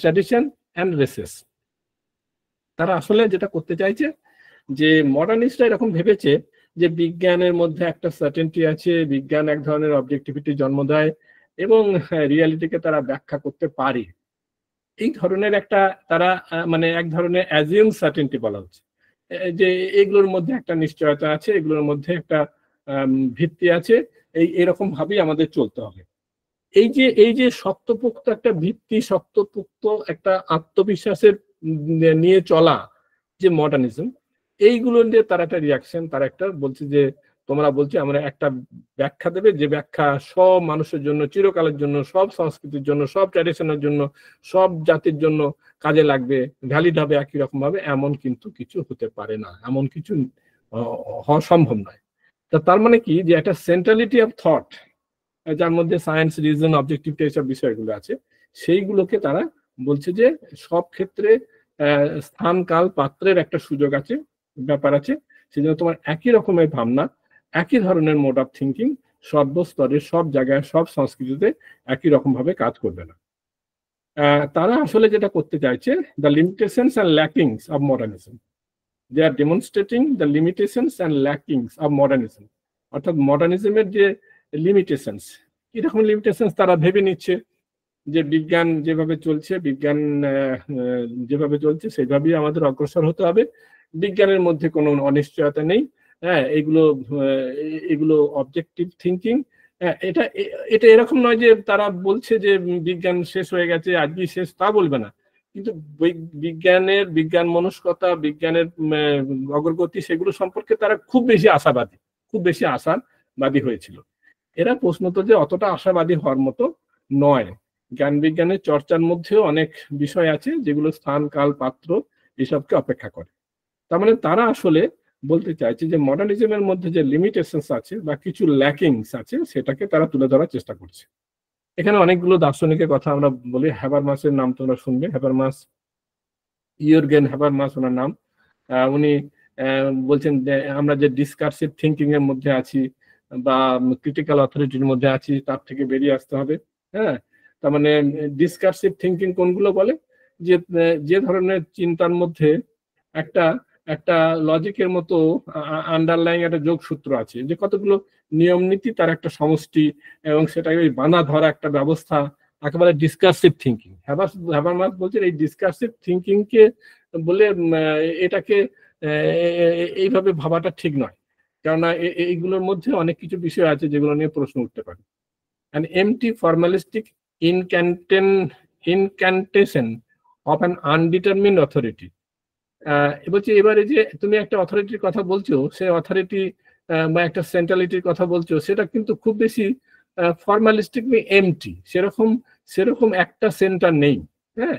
tradition and races. তারা আসলে যেটা করতে চাইছে যে মডার্নিস্টরা এরকম ভেবেছে যে বিজ্ঞানের মধ্যে একটা সার্টেনটি আছে, বিজ্ঞান এক ধরনের অবজেক্টিভিটি জন্ম দেয় এবং রিয়ালিটিকে তারা ব্যাখ্যা করতে পারে, এই ধরনের একটা তারা মানে এক ধরনের অ্যাজিউম সার্টেনটি বলা হচ্ছে, যে এগুলোর মধ্যে একটা নিশ্চয়তা আছে, এগুলোর মধ্যে একটা ভিত্তি আছে, এরকম ভাবেই আমাদের চলতে হবে। এই যে শক্তপোক্ত একটা ভিত্তি, শক্তপোক্ত একটা আত্মবিশ্বাসের নিয়ে চলা যে মডার্নিজম, এইগুলো নিয়ে তার একটা রিয়াকশন, তার একটা বলছে যে তোমরা বলছি আমরা একটা ব্যাখ্যা দেবে, যে ব্যাখ্যা সব মানুষের জন্য, চিরকালের জন্য, সব সংস্কৃতির জন্য, সব ট্র্যাডিশনের জন্য, সব জাতির জন্য কাজে লাগবে, ভ্যালিড হবে একই রকম ভাবে, এমন কিন্তু কিছু হতে পারে না, এমন কিছু হওয়া সম্ভব নয়। তার মানে কি, যে একটা সেন্ট্রালিটি অফ থট যার মধ্যে সায়েন্স, রিজন, অবজেক্টিভিটি এইসব বিষয়গুলো আছে, সেইগুলোকে তারা বলছে যে সব ক্ষেত্রে স্থান, কাল, পাত্রের একটা সুযোগ আছে, ব্যাপার আছে, সেজন্য তোমার একই রকমের ভাবনা, একই ধরনের মোড অফ থিঙ্কিং সর্বস্তরে, সব জায়গায়, সব সংস্কৃতিতে একই রকম ভাবে কাজ করবে না। তারা আসলে যেটা করতে চাইছে, the limitations and lackings of modernism, they are demonstrating the limitations and lackings of modernism, অর্থাৎ মডার্নিজমের যে লিমিটেশনস, কিরকম লিমিটেশনস তারা ভেবে নিচ্ছে যে বিজ্ঞান যেভাবে চলছে, সেইভাবেই আমাদের অগ্রসর হতে হবে, বিজ্ঞানের মধ্যে কোনো অনিশ্চয়তা নেই, হ্যাঁ, এগুলো অবজেক্টিভ থিঙ্কিং। এটা এরকম নয় যে তারা বলছে যে বিজ্ঞান শেষ হয়ে গেছে, আজকেই শেষ, তা বলবে না, কিন্তু বিজ্ঞান মনস্কতা, বিজ্ঞানের অগ্রগতি, সেগুলো সম্পর্কে তারা খুব বেশি আশাবাদী হয়েছিল। এরা প্রশ্ন তো যে অতটা আশাবাদী হওয়ার মতো নয়, জ্ঞান বিজ্ঞানের চর্চার মধ্যেও অনেক বিষয় আছে যেগুলো স্থান, কাল, পাত্র এসবকে অপেক্ষা করে। তার মানে তারা আসলে বলতে চাইছে যে মডার্নিজমের মধ্যে যে লিমিটেশনস আছে বা কিছু ল্যাকিংস আছে, সেটাকে তারা তুলে ধরার চেষ্টা করছে। এখানে অনেকগুলো দার্শনিকের কথা আমরা বলি, হ্যাবারমাসের নাম তোমরা শুনবে, ইয়র্গেন হ্যাবারমাস ওনার নাম। উনি বলছেন যে আমরা যে ডিসকার্সিভ থিঙ্কিং এর মধ্যে আছি বা ক্রিটিক্যাল অথরিটির মধ্যে আছি, তার থেকে বেরিয়ে আসতে হবে। হ্যাঁ, তার মানে ডিসকার্সিভ থিঙ্কিং কোনগুলো বলে, যে ধরনের চিন্তার মধ্যে একটা একটা লজিকের মতো আন্ডারলাইং একটা যোগসূত্র আছে, যে কতগুলো নিয়ম নীতি তার একটা সমষ্টি, এবং সেটাকে ওই বাঁধা ধরা একটা ব্যবস্থা, একেবারে ডিসকার্সিভ থিঙ্কিং। হ্যাবারমাস বলছেন এই ডিসকার্সিভ থিঙ্কিং কে বলে এটাকে এইভাবে ভাবাটা ঠিক নয়, কেননা এইগুলোর মধ্যে অনেক কিছু বিষয় আছে যেগুলো নিয়ে প্রশ্ন উঠতে পারে। an empty formalistic incantation of an undetermined authority। বলছি এবারে যে তুমি একটা অথরিটির কথা বলছো, সে অথরিটি বা একটা সেন্ট্রালিটির কথা বলছো, সেটা কিন্তু খুব বেশি ফর্মালিস্টিক এমটি, সেরকম একটা সেন্টার নেই। হ্যাঁ,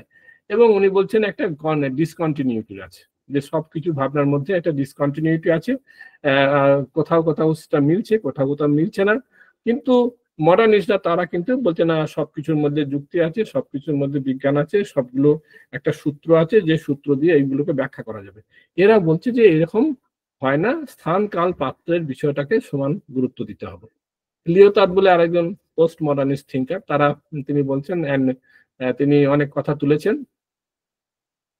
এবং উনি বলছেন একটা ডিসকন্টিনিউটি আছে, যে সবকিছু ভাবনার মধ্যে একটা ডিসকন্টিনিউটি আছে, কোথাও কোথাও সেটা মিলছে, কোথাও কোথাও মিলছে না। কিন্তু মডার্নিস্টরা তারা কিন্তু বলছে না, সবকিছুর মধ্যে যুক্তি আছে, সবকিছুর মধ্যে বিজ্ঞান আছে, সবগুলো একটা সূত্র আছে, যে সূত্র দিয়ে এইগুলোকে ব্যাখ্যা করা যাবে। এরা বলছে যে এরকম হয় না, স্থান কাল পাত্রের বিষয়টাকে সমান গুরুত্ব দিতে হবে। লিওতার্ড বলে আরেকজন পোস্ট মডার্নিস্ট থিঙ্কার, তিনি বলছেন, তিনি অনেক কথা তুলেছেন।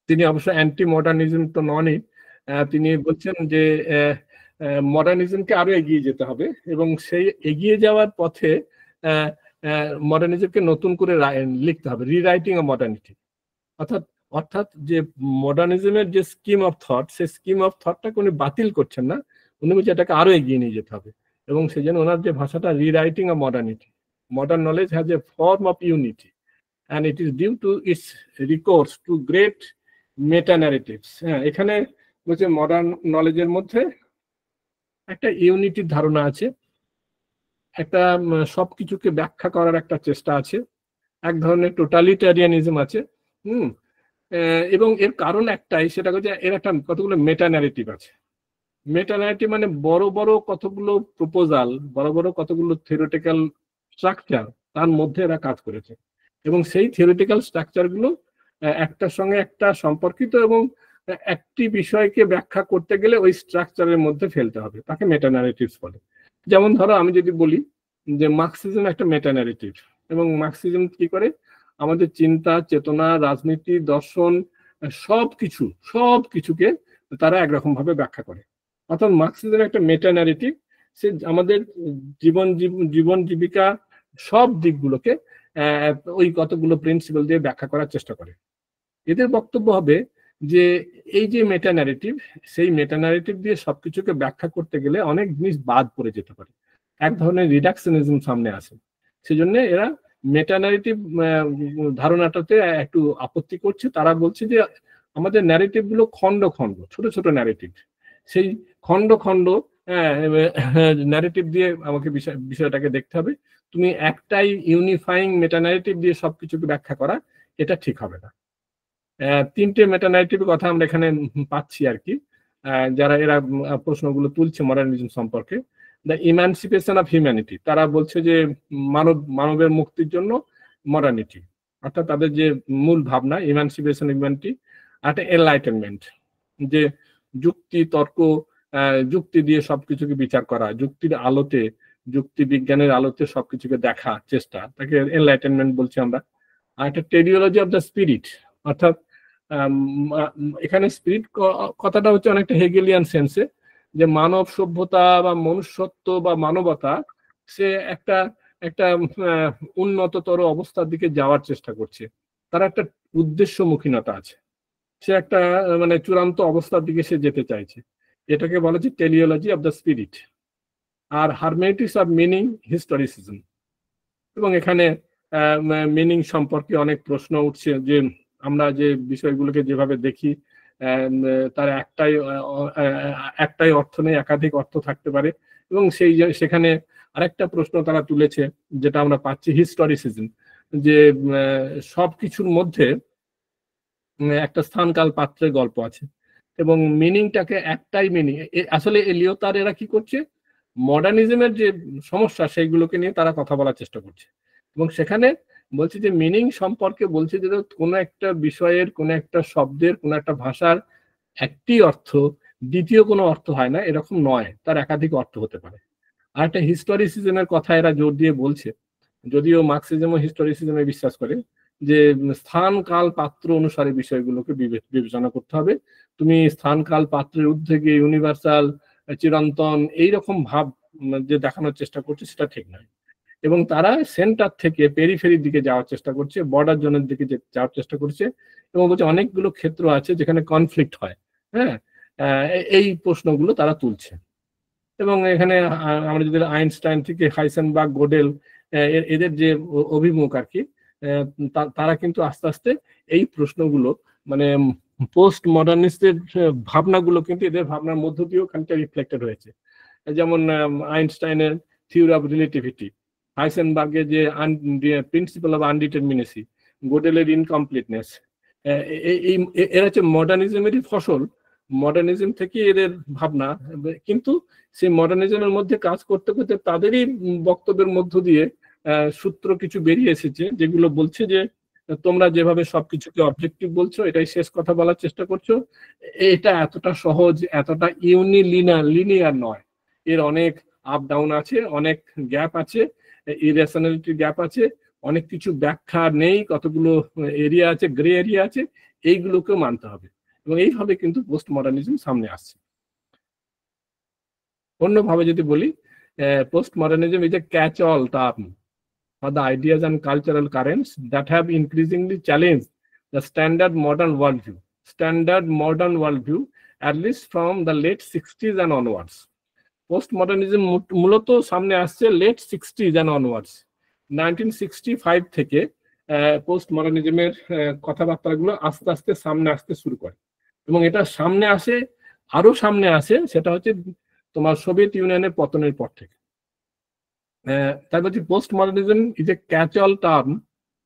তিনি অবশ্য অ্যান্টি মডার্নিজম তো ননই, তিনি বলছেন যে মডার্নিজমকে আরো এগিয়ে যেতে হবে, এবং সেই এগিয়ে যাওয়ার পথে মডার্নিজমকে নতুন করে লিখতে হবে, রিরাইটিং অফ মডার্নিটি। অর্থাৎ যে মডার্নিজমের যে স্কিম অফ থট, সেই স্কিম অফ থটটাকে উনি বাতিল করছেন না, উনি বলছেন এটাকে আরো এগিয়ে নিয়ে যেতে হবে। এবং সেই জন্য ওনার যে ভাষাটা, rewriting of modernity, modern knowledge has a form of unity and it is due to its recourse to great meta narratives। হ্যাঁ, এখানে বলছে মডার্ন নলেজের মধ্যে একটা ইউনিটির ধারণা আছে, একটা সবকিছুকে ব্যাখ্যা করার একটা চেষ্টা আছে, এক ধরনের টোটালিটারিয়ানিজম আছে। এবং এর কারণ একটাই, সেটা হচ্ছে এর একটা কতগুলো মেটা ন্যারেটিভ আছে। মেটা ন্যারেটিভ মানে বড় বড় কতগুলো প্রপোজাল, বড় বড় কতগুলো থিওরিটিক্যাল স্ট্রাকচার, তার মধ্যে এরা কাজ করেছে, এবং সেই থিওরিটিক্যাল স্ট্রাকচারগুলো একটার সঙ্গে একটা সম্পর্কিত, এবং একটি বিষয়কে ব্যাখ্যা করতে গেলে ওই স্ট্রাকচারের মধ্যে ফেলতে হবে, তাকে মেটা ন্যারেটিভস বলে। যেমন ধরো আমি যদি বলি যে মার্কসিজম একটা মেটা ন্যারেটিভ, এবং মার্কসিজম কি করে আমাদের চিন্তা চেতনা, রাজনীতি, দর্শন, সবকিছুকে তারা একরকম ভাবে ব্যাখ্যা করে। অর্থাৎ মার্কসিজম একটা মেটা ন্যারেটিভ, সে আমাদের জীবন জীবিকা সব দিকগুলোকে ওই কতগুলো প্রিন্সিপাল দিয়ে ব্যাখ্যা করার চেষ্টা করে। এদের বক্তব্য হবে যে এই যে মেটা ন্যারেটিভ, সেই মেটা ন্যারেটিভ দিয়ে সবকিছুকে ব্যাখ্যা করতে গেলে অনেক জিনিস বাদ পড়ে যেতে পারে, এক ধরনের রিডাকশনিজম সামনে আসে। সেজন্য এরা মেটা ন্যারেটিভ ধারণাটাতে একটু আপত্তি করছে। তারা বলছে যে আমাদের ন্যারেটিভ গুলো খন্ড খন্ড, ছোট ছোট ন্যারেটিভ, সেই খন্ড খন্ড ন্যারেটিভ দিয়ে আমাকে বিষয়টাকে দেখতে হবে। তুমি একটাই ইউনিফাইং মেটা ন্যারেটিভ দিয়ে সবকিছুকে ব্যাখ্যা করা, এটা ঠিক হবে না। তিনটে মেটা ন্যারেটিভের কথা আমরা এখানে পাচ্ছি আর কি, যারা এরা প্রশ্নগুলো তুলছে মডার্নিজম সম্পর্কে। দ্য ইমানসিপেশন অফ হিউম্যানিটি, তারা বলছে যে মানবের মুক্তির জন্য মডার্নিটি, অর্থাৎ তাদের যে মূল ভাবনা ইমানসিপেশন হিউম্যানিটি, একটা এনলাইটেনমেন্ট, যে যুক্তি তর্ক, যুক্তি দিয়ে সবকিছুকে বিচার করা, যুক্তির আলোতে, যুক্তি বিজ্ঞানের আলোতে সবকিছুকে দেখা চেষ্টা, তাকে এনলাইটেনমেন্ট বলছি আমরা। আর একটা টেলিওলজি অফ দ্য স্পিরিট, অর্থাৎ এখানে স্পিরিট কথাটা হচ্ছে অনেকটা হেগেলিয়ান সেন্সে, যে মানব সভ্যতা বা মনুষ্যত্ব বা মানবতা সে একটা উন্নততর অবস্থার দিকে যাওয়ার চেষ্টা করছে, তার একটা উদ্দেশ্যমুখীনতা আছে, সে একটা মানে চূড়ান্ত অবস্থার দিকে সে যেতে চাইছে, এটাকে বলা হচ্ছে টেলিওলজি অফ দ্য স্পিরিট। আর হারমেটিক্স অফ মিনিং হিস্টোরিসিজম, এবং এখানে মিনিং সম্পর্কে অনেক প্রশ্ন উঠছে, যে আমরা যে বিষয়গুলোকে যেভাবে দেখি তার একটাই অর্থ নেই, একাধিক অর্থ থাকতে পারে। এবং সেখানে আরেকটা প্রশ্ন তারা তুলেছে, যেটা আমরা পাচ্ছি হিস্টোরিসিজম, যে সবকিছুর মধ্যে একটা স্থানকাল পাত্রের গল্প আছে, এবং মিনিংটাকে একটাই মিনিং। আসলে লিওতার এরা কি করছে, মডার্নিজমের যে সমস্যা সেইগুলোকে নিয়ে তারা কথা বলার চেষ্টা করছে, এবং সেখানে বলছে যে মিনিং সম্পর্কে বলছে যে কোনো একটা বিষয়ের, কোনো একটা শব্দের, কোনো একটা ভাষার একটি অর্থ দ্বিতীয় কোনো অর্থ হয় না, এরকম নয়, তার একাধিক অর্থ হতে পারে। আর একটা হিস্টোরিসিজমের কথা এরা জোর দিয়ে বলছে, যদিও মার্কসিজম ও হিস্টোরিসিজমে বিশ্বাস করে, যে স্থান কাল পাত্র অনুসারে বিষয়গুলোকে বিবেচনা করতে হবে। তুমি স্থান কাল পাত্রের ঊর্ধ্বে গিয়ে ইউনিভার্সাল, চিরন্তন এইরকম ভাব যে দেখানোর চেষ্টা করছে সেটা ঠিক নয়। এবং তারা সেন্টার থেকে পেরিফেরির দিকে যাওয়ার চেষ্টা করছে, বর্ডার জোনের দিকে যাওয়ার চেষ্টা করছে, এবং বলছে অনেকগুলো ক্ষেত্র আছে যেখানে কনফ্লিক্ট হয়। হ্যাঁ, এই প্রশ্নগুলো তারা তুলছে। এবং এখানে আমরা যদি আইনস্টাইন থেকে হাইসেনবার্গ, গোডেল এদের যে অভিমুখ আর কি, তারা কিন্তু আস্তে আস্তে এই প্রশ্নগুলো মানে পোস্ট মডার্নিস্টের ভাবনাগুলো কিন্তু এদের ভাবনার মধ্য দিয়েও খানিকটা রিফ্লেক্টেড হয়েছে। যেমন আইনস্টাইনের থিওরি অফ রিলেটিভিটি, হাইসেনবার্গের যে প্রিন্সিপাল অফ আনডিটারমিনেসি, গোডেলের ইনকমপ্লিটনেস, এরা হচ্ছে মডার্নিজমেরই ফসল। মডার্নিজম থেকে এদের ভাবনা, কিন্তু সেই মডার্নিজমের মধ্যে কাজ করতে করতে তাদেরই বক্তব্যের মধ্য দিয়ে সূত্র কিছু বেরিয়ে এসেছে যেগুলো বলছে যে তোমরা যেভাবে সবকিছুকে অবজেক্টিভ বলছো, এটাই শেষ কথা বলার চেষ্টা করছো, এটা এতটা সহজ, এতটা লিনিয়ার নয়। এর অনেক আপ ডাউন আছে, অনেক গ্যাপ আছে, ইরেশনালিটি গ্যাপ আছে, অনেক কিছু ব্যাখ্যা নেই, কতগুলো এরিয়া আছে, গ্রে এরিয়া আছে, এইগুলোকেও মানতে হবে। এবং এইভাবে কিন্তু পোস্ট মডার্নিজম সামনে আসছে। অন্যভাবে যদি বলি, post modernism is A catch all term for the ideas and cultural currents that have increasingly challenged the standard modern worldview. Standard modern worldview, at least from the late 60s and onwards. Postmodernism মূলত সামনে আসছে late 60s and onwards. 1965 থেকে post মডার্নিজমের কথাবার্তাগুলো আস্তে আস্তে সামনে আসতে শুরু করে, এবং এটা সামনে আসে, আরো সামনে আসে, সেটা হচ্ছে তোমার সোভিয়েত ইউনিয়নের পতনের পর থেকে। তাই বলছি post modernism is A catch all term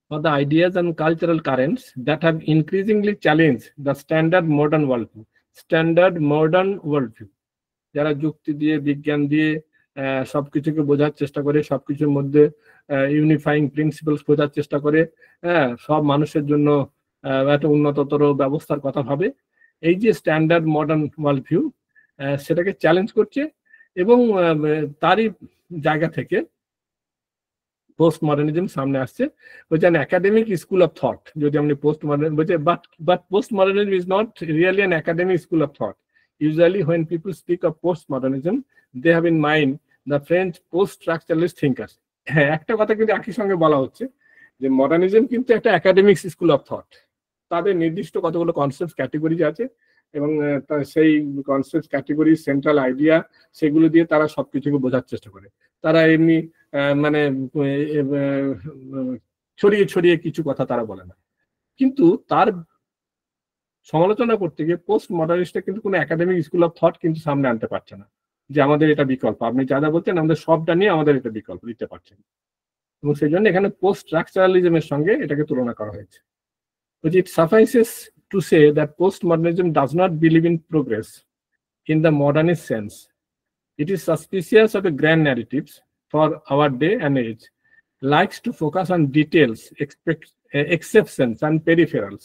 for the ideas and cultural currents that have increasingly challenge the standard modern world view. Standard modern world view, যারা যুক্তি দিয়ে, বিজ্ঞান দিয়ে সবকিছুকে বোঝার চেষ্টা করে, সবকিছুর মধ্যে ইউনিফাইং প্রিন্সিপালস বোঝার চেষ্টা করে, হ্যাঁ, সব মানুষের জন্য একটা উন্নততর ব্যবস্থার কথা ভাবে, এই যে স্ট্যান্ডার্ড মডার্ন ওয়ার্ল্ড ভিউ, সেটাকে চ্যালেঞ্জ করছে। এবং তারই জায়গা থেকে পোস্ট মডার্নিজম সামনে আসছে, হচ্ছে an academic school of thought। যদি আপনি পোস্ট মডার্ন বলছে, but post modernism is not really an academic school of thought. Usually when people speak of post modernism, they have in mind the French post structuralist thinkers। হ্যাঁ, একটা কথা কিন্তু একই সঙ্গে বলা হচ্ছে যে মডার্নিজম কিন্তু একটা একাডেমিক স্কুল অফ থট। তাদের নির্দিষ্ট কতগুলো কনসেপ্ট ক্যাটেগরিজ আছে, এবং সেই কনসেপ্ট ক্যাটেগরি, সেন্ট্রাল আইডিয়া, সেগুলো দিয়ে তারা সবকিছুকে বোঝার চেষ্টা করে। তারা এমনি মানে ছড়িয়ে ছড়িয়ে কিছু কথা তারা বলে না। কিন্তু তার সমালোচনা করতে গিয়ে পোস্ট মডার্নিস্টটা কিন্তু কোনো একাডেমিক স্কুল অফ থট কিন্তু সামনে আনতে পারছে না যে আমাদের এটা বিকল্প, আপনি যা যা বলছেন আমাদের সবটা নিয়ে আমাদের এটা বিকল্প দিতে পারছেন। এবং সেই জন্য এখানে পোস্ট স্ট্রাকচারালিজমের সঙ্গে এটাকে তুলনা করা হয়েছে। It suffices to say that postmodernism does not believe in progress in the modernist sense. It is suspicious of a grand narratives for our day and age, likes to focus on details, exceptions and peripherals,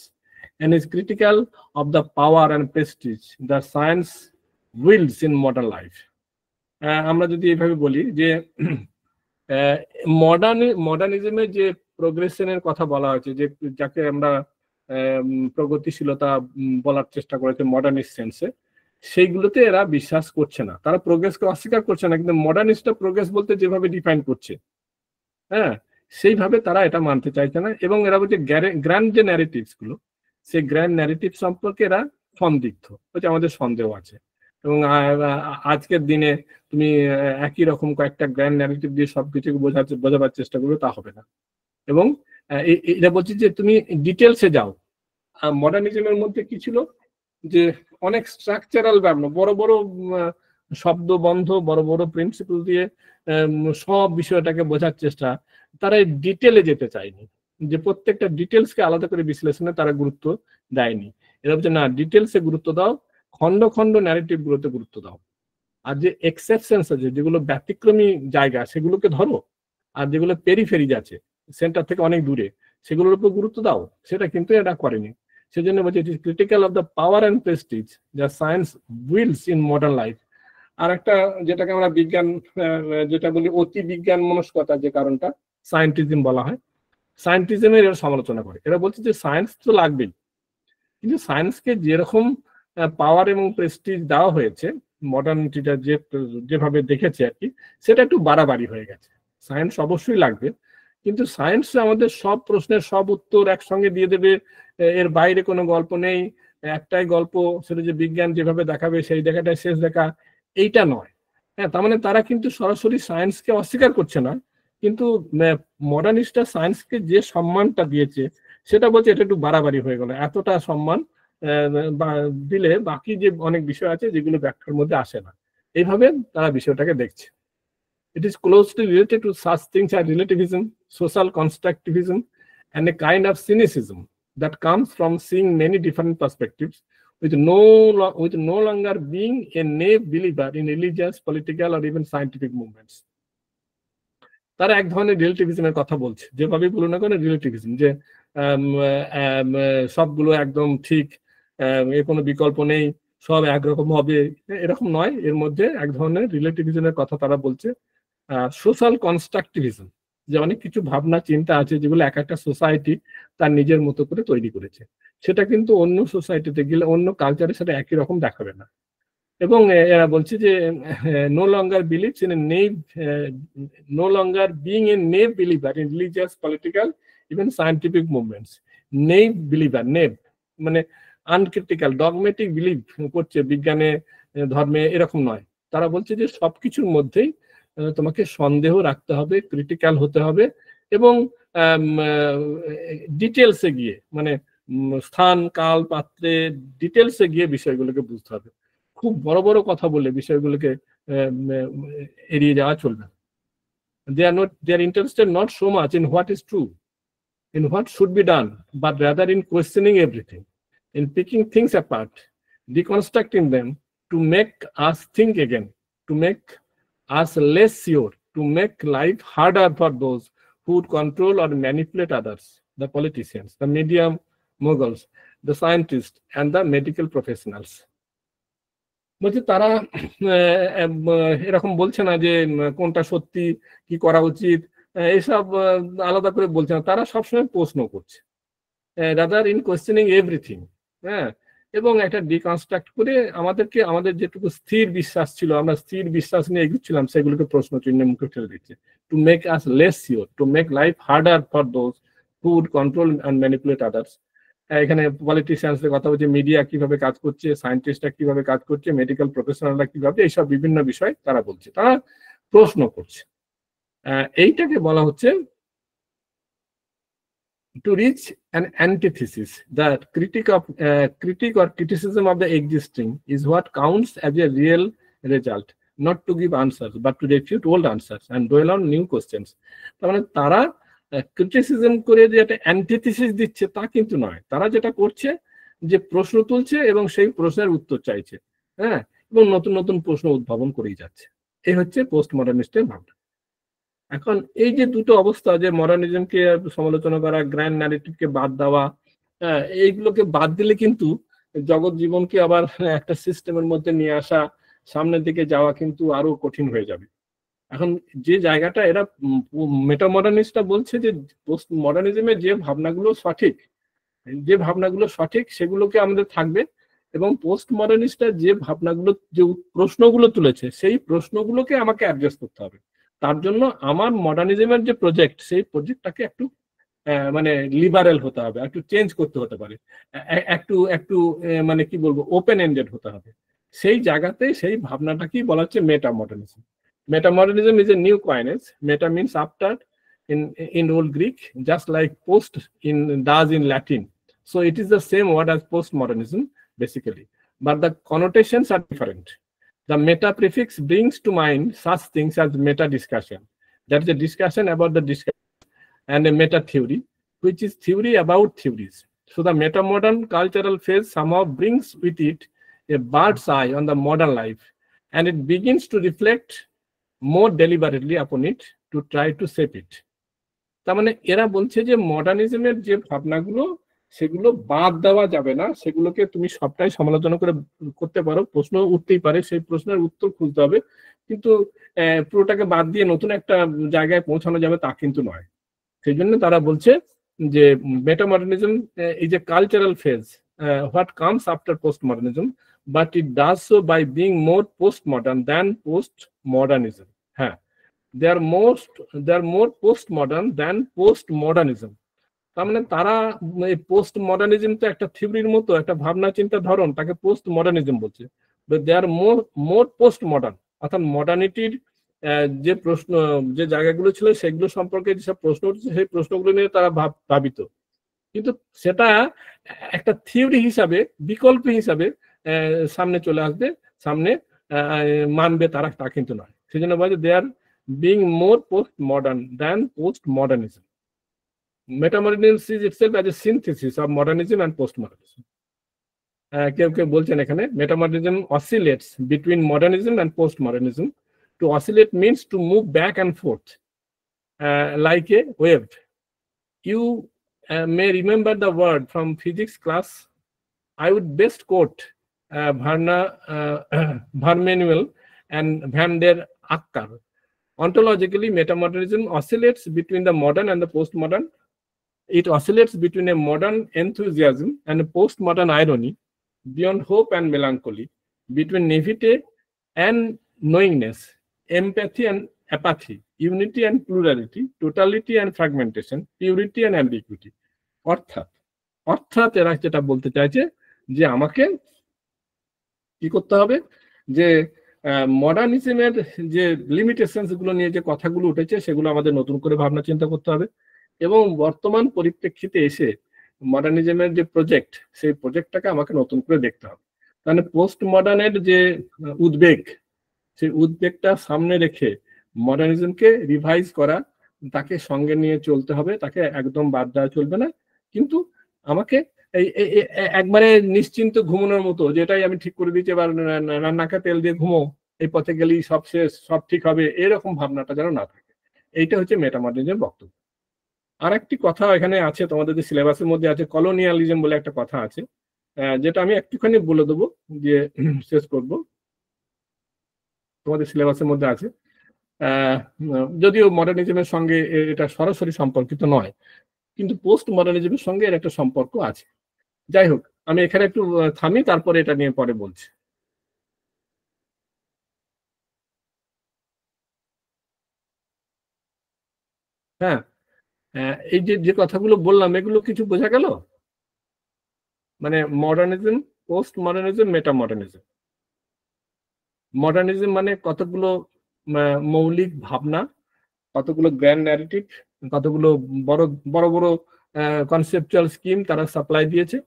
and is critical of the power and prestige that science wields in modern life. আমরা যদি এভাবে বলি যে মডার্নিজমের যে প্রোগ্রেশনের কথা বলা হয়েছে, যে যাকে আমরা প্রগতিশীলতা বলার চেষ্টা করেছে মডার্নিস্ট সেন্সে, সেইগুলোতে এরা বিশ্বাস করছে না। তারা প্রোগ্রেসকে অস্বীকার করছে না, কিন্তু মডার্নিস্টরা প্রোগ্রেস বলতে যেভাবে ডিফাইন করছে, হ্যাঁ, সেইভাবে তারা এটা মানতে চাইছে না। এবং এরা বলছে গ্র্যান্ড যে ন্যারেটিভস গুলো, সেই গ্র্যান্ড ন্যারেটিভ সম্পর্কে এরা সন্দিগ্ধ, হচ্ছে আমাদের সন্দেহ আছে। এবং আজকের দিনে তুমি একই রকম কয়েকটা গ্র্যান্ড ন্যারেটিভ দিয়ে সবকিছুকে বোঝাবার চেষ্টা করবে, তা হবে না। এবং এটা বলছি যে তুমি ডিটেলসে যাও। মডার্নিজমের মধ্যে কি ছিল যে অনেক স্ট্রাকচারাল ব্যাপার, বড় বড় শব্দ বন্ধ, বড় বড় প্রিন্সিপাল দিয়ে সব বিষয়টাকে বোঝার চেষ্টা, তারা ডিটেলে যেতে চায়নি, যে প্রত্যেকটা ডিটেলসকে আলাদা করে বিশ্লেষণে তারা গুরুত্ব দেয়নি। এরা বলছে না, ডিটেলসে গুরুত্ব দাও, খন্ড খন্ড ন্যারেটিভ গুলোতে গুরুত্ব দাও, আর যে এক্সেপশনস আছে, যেগুলো ব্যতিক্রমী জায়গা, সেগুলোকে ধরো, আর যেগুলো পেরিফেরিজ আছে, সেন্টার থেকে অনেক দূরে, সেগুলোর উপর গুরুত্ব দাও। সেটা কিন্তু এরা করেনি। সেজন্য বলছে it is critical of the power and prestige যা science wields in modern life. আর একটা যেটাকে আমরা বিজ্ঞান, যেটা বলি অতি বিজ্ঞান মনস্কতা, যে কারণটা সায়েন্টিজম বলা হয়, সায়েন্টিজমের এরা সমালোচনা করে। এরা বলছে যে সায়েন্স তো লাগবেই, কিন্তু সায়েন্সকে যেরকম পাওয়ার এবং প্রেস্টিজ দেওয়া হয়েছে মডার্নিটিটা যেভাবে দেখেছে আর কি, সেটা একটু বাড়াবাড়ি হয়ে গেছে। সায়েন্স অবশ্যই লাগবে, কিন্তু সায়েন্স আমাদের সব প্রশ্নের সব উত্তর একসঙ্গে দিয়ে দেবে, এর বাইরে কোনো গল্প নেই, একটাই গল্প, সেটা যে বিজ্ঞান যেভাবে দেখাবে সেই দেখাটাই শেষ দেখা, এইটা নয়। হ্যাঁ, তার মানে তারা কিন্তু সরাসরি সায়েন্সকে অস্বীকার করছে না, কিন্তু মডার্নিস্টরা সায়েন্সকে যে সম্মানটা দিয়েছে সেটা বলছে এটা একটু বাড়াবাড়ি হয়ে গেল, এতটা সম্মান দিলে বাকি যে অনেক বিষয় আছে যেগুলো ব্যাখ্যার মধ্যে আসে না। এইভাবে তারা বিষয়টাকে দেখছে। It is closely related to such things as relativism, social constructivism, and a kind of cynicism that comes from seeing many different perspectives, with no longer being a naive believer in religious, political, or even scientific movements. তারা এক ধরনের রিলেটিভিজমের কথা বলছে, যেভাবে বলুন না কেন রিলেটিভিজম, যে সবগুলো একদম ঠিক, এর কোনো বিকল্প নেই, সব একরকম হবে, এরকম নয়। এর মধ্যে এক ধরনের রিলেটিভিজমের কথা তারা বলছে। সোশ্যাল কনস্ট্রাকটিভিজম, যে অনেক কিছু ভাবনা চিন্তা আছে যেগুলো এক একটা সোসাইটি তার নিজের মতো করে তৈরি করেছে, সেটা কিন্তু অন্য সোসাইটিতে গেলে, অন্য কালচারে সেটা একই রকম দেখাবে না। এবং এরা বলছে যে no longer believes in a naive, no longer being a naive believer in religious, political, even scientific movements. Naive believer, naive মানে আনক্রিটিক্যাল, ডগমেটিক বিলিভ করছে বিজ্ঞানে, ধর্মে, এরকম নয়। তারা বলছে যে সবকিছুর মধ্যেই তোমাকে সন্দেহ রাখতে হবে, ক্রিটিক্যাল হতে হবে, এবং ডিটেলসে গিয়ে, মানে স্থান কাল পাত্রে ডিটেলসে গিয়ে বিষয়গুলোকে বুঝতে হবে। খুব বড় বড় কথা বলে বিষয়গুলোকে এড়িয়ে যাওয়া চলবে। they are interested not so much in what is true, in what should be done, but rather in questioning everything, in picking things apart, deconstructing them to make us think again, to make us less sure, to make life harder for those who would control or manipulate others, the politicians, the media moguls, the scientists, and the medical professionals. বলছে তারা এরকম বলছে না যে কোনটা সত্যি, কি করা উচিত, এসব আলাদা করে বলছে না। তারা সবসময় প্রশ্ন করছে, রাদার ইন কোয়েশ্চেনিং এভরিথিং। হ্যাঁ, এবং একটা ডিকনস্ট্রাক্ট করে আমাদেরকে, আমাদের যেটুকু স্থির বিশ্বাস ছিল, আমরা স্থির বিশ্বাস নিয়ে এগোচ্ছিলাম, সেগুলোকে প্রশ্ন চিহ্নের মুখে ফেলে দিচ্ছে। To make us less sure, to make life harder for those who would control and manipulate others. এখানে পলিটিশিয়ানসদের কথা বলছে, মিডিয়া কিভাবে কাজ করছে, সায়েন্টিস্টরা কিভাবে কাজ করছে, মেডিকেল প্রফেশনালরা কিভাবে, এইসব বিভিন্ন বিষয় তারা বলছে, তারা প্রশ্ন করছে। এইটাকে বলা হচ্ছে to reach an antithesis. The critique or criticism of the existing is what counts as a real result, not to give answers, but to refute old answers and dwell on new questions. তার মানে তারা criticism করে যে একটা antithesis দিচ্ছে তা কিন্তু নয়। তারা যেটা করছে যে প্রশ্ন তুলছে এবং সেই প্রশ্নের উত্তর চাইছে, হ্যাঁ, এবং নতুন নতুন প্রশ্ন উদ্ভাবন করেই যাচ্ছে। এই হচ্ছে পোস্ট মডার্নিস্টের ভাবনা। এখন এই যে দুটো অবস্থা, যে মডার্নিজমকে সমালোচনা করা, গ্র্যান্ড ন্যারেটিভকে বাদ দেওয়া, এইগুলোকে বাদ দিলে কিন্তু জগৎ জীবনকে আবার একটা সিস্টেমের মধ্যে নিয়ে আসা, সামনের দিকে যাওয়া কিন্তু আরো কঠিন হয়ে যাবে। এখন যে জায়গাটা এরা মেটা মডার্নিস্টরা বলছে যে পোস্ট মডার্নিজমের যে ভাবনাগুলো সঠিক সেগুলোকে আমাদের থাকবে, এবং পোস্ট মডার্নিস্টরা যে ভাবনাগুলো, যে প্রশ্নগুলো তুলেছে সেই প্রশ্নগুলোকে আমাকে অ্যাড্রেস করতে হবে। তার জন্য আমার মডার্নিজমের যে প্রজেক্ট, সেই প্রজেক্টটাকে একটু মানে লিবারেল হতে হবে, একটু চেঞ্জ করতে হতে পারে, একটু মানে কি বলবো, ওপেন এন্ডেড হতে হবে। সেই জায়গাতে সেই ভাবনাটাকেই বলা হচ্ছে meta modernism. Meta modernism is a new coinage. Meta means after in old Greek, just like post does in Latin. So it is the same word as postmodernism basically, but the connotations are different. The meta prefix brings to mind such things as meta discussion, that is a discussion about the discussion, and a meta theory, which is theory about theories. So the meta modern cultural phase somehow brings with it a bird's eye on the modern life, and it begins to reflect more deliberately upon it to try to shape it. তার মানে এরা বলছে যে মডার্নিজমের যে ভাবনাগুলো, সেগুলো বাদ দেওয়া যাবে না, সেগুলোকে তুমি সবটাই সমালোচনা করে করতে পারো, প্রশ্ন উঠতেই পারে, সেই প্রশ্নের উত্তর খুঁজতে হবে, কিন্তু পুরোটাকে বাদ দিয়ে নতুন একটা জায়গায় পৌঁছানো যাবে তা কিন্তু নয়। সেই জন্য তারা বলছে যে metamodernism is a cultural phase what comes after post modernism, but it does so by being more post modern than post modernism. হ্যাঁ, they are more post modern than post modernism. তার মানে তারা এই পোস্ট মডার্নিজম তো একটা থিওরির মতো, একটা ভাবনা চিন্তার ধরন, তাকে পোস্ট মডার্নিজম বলছে। They R more post modern, অর্থাৎ মডার্নিটির যে প্রশ্ন, যে জায়গাগুলো ছিল সেগুলো সম্পর্কে যেসব প্রশ্ন উঠছে সেই প্রশ্নগুলো নিয়ে তারা ভাবিত, কিন্তু সেটা একটা থিওরি হিসাবে, বিকল্প হিসাবে সামনে চলে আসবে, সামনে মানবে তারা, তা কিন্তু নয়। সেই জন্য বলছে they are being more post modern than post modernism. Metamodernism sees itself as a synthesis of modernism and post modernism. কেউ কেউ বলছেন এখানে metamodernism oscillates between modernism and post modernism. To oscillate means to move back and forth like a wave. You may remember the word from physics class. I would best quote Vermanuel and van der Akker. Ontologically, metamodernism oscillates between the modern and the postmodern. It oscillates between a modern enthusiasm and a postmodern irony, beyond hope and melancholy, between naivete and knowingness, empathy and apathy, unity and plurality, totality and fragmentation, purity and ambiguity. অর্থাৎ অর্থাৎ এরা যেটা বলতে চাইছে যে আমাকে কি করতে হবে, যে মডার্নিজমের যে লিমিটেশনস গুলো নিয়ে যে কথাগুলো উঠেছে সেগুলো আমাদের নতুন করে ভাবনা চিন্তা করতে হবে, এবং বর্তমান পরিপ্রেক্ষিতে এসে মডার্নিজমের যে প্রজেক্ট, সেই প্রজেক্টটাকে আমাকে নতুন করে দেখতে হবে। তাহলে পোস্ট মডার্নের যে উদ্বেগ, সেই উদ্বেগটা সামনে রেখে মডার্নিজমকে রিভাইজ করা, তাকে সঙ্গে নিয়ে চলতে হবে, তাকে একদম বাদ দেওয়া চলবে না। কিন্তু আমাকে এই একবারে নিশ্চিন্ত ঘুমানোর মতো, যেটাই আমি ঠিক করে দিচ্ছি এবার রান্নাকে তেল দিয়ে ঘুমো, এই পথে গেলেই সব শেষ, সব ঠিক হবে, এরকম ভাবনাটা যেন না থাকে। এইটা হচ্ছে মেটামডার্নিজমের বক্তব্য। আর একটি কথা এখানে আছে, তোমাদের যে সিলেবাসের মধ্যে আছে, কলোনিয়ালিজম বলে একটা কথা আছে, যেটা আমি একটুখানি বলে দেবো দিয়ে শেষ করব। তোমাদের সিলেবাসের মধ্যে আছে, যদিও মডার্নিজমের সঙ্গে এটা সরাসরি সম্পর্কিত নয়, কিন্তু পোস্ট মডার্নিজমের সঙ্গে এর একটা সম্পর্ক আছে। যাই হোক, আমি এখানে একটু থামি, তারপরে এটা নিয়ে পরে বলছি। হ্যাঁ, এই যে কথাগুলো বললাম এগুলো কিছু বোঝা গেল? মানে modernism, post modernism, meta modernism. Modernism মানে কতগুলো মৌলিক ভাবনা, কতগুলো গ্র্যান্ড ন্যারেটিভ, কতগুলো বড় বড় বড় কনসেপচুয়াল স্কিম তারা সাপ্লাই দিয়েছে,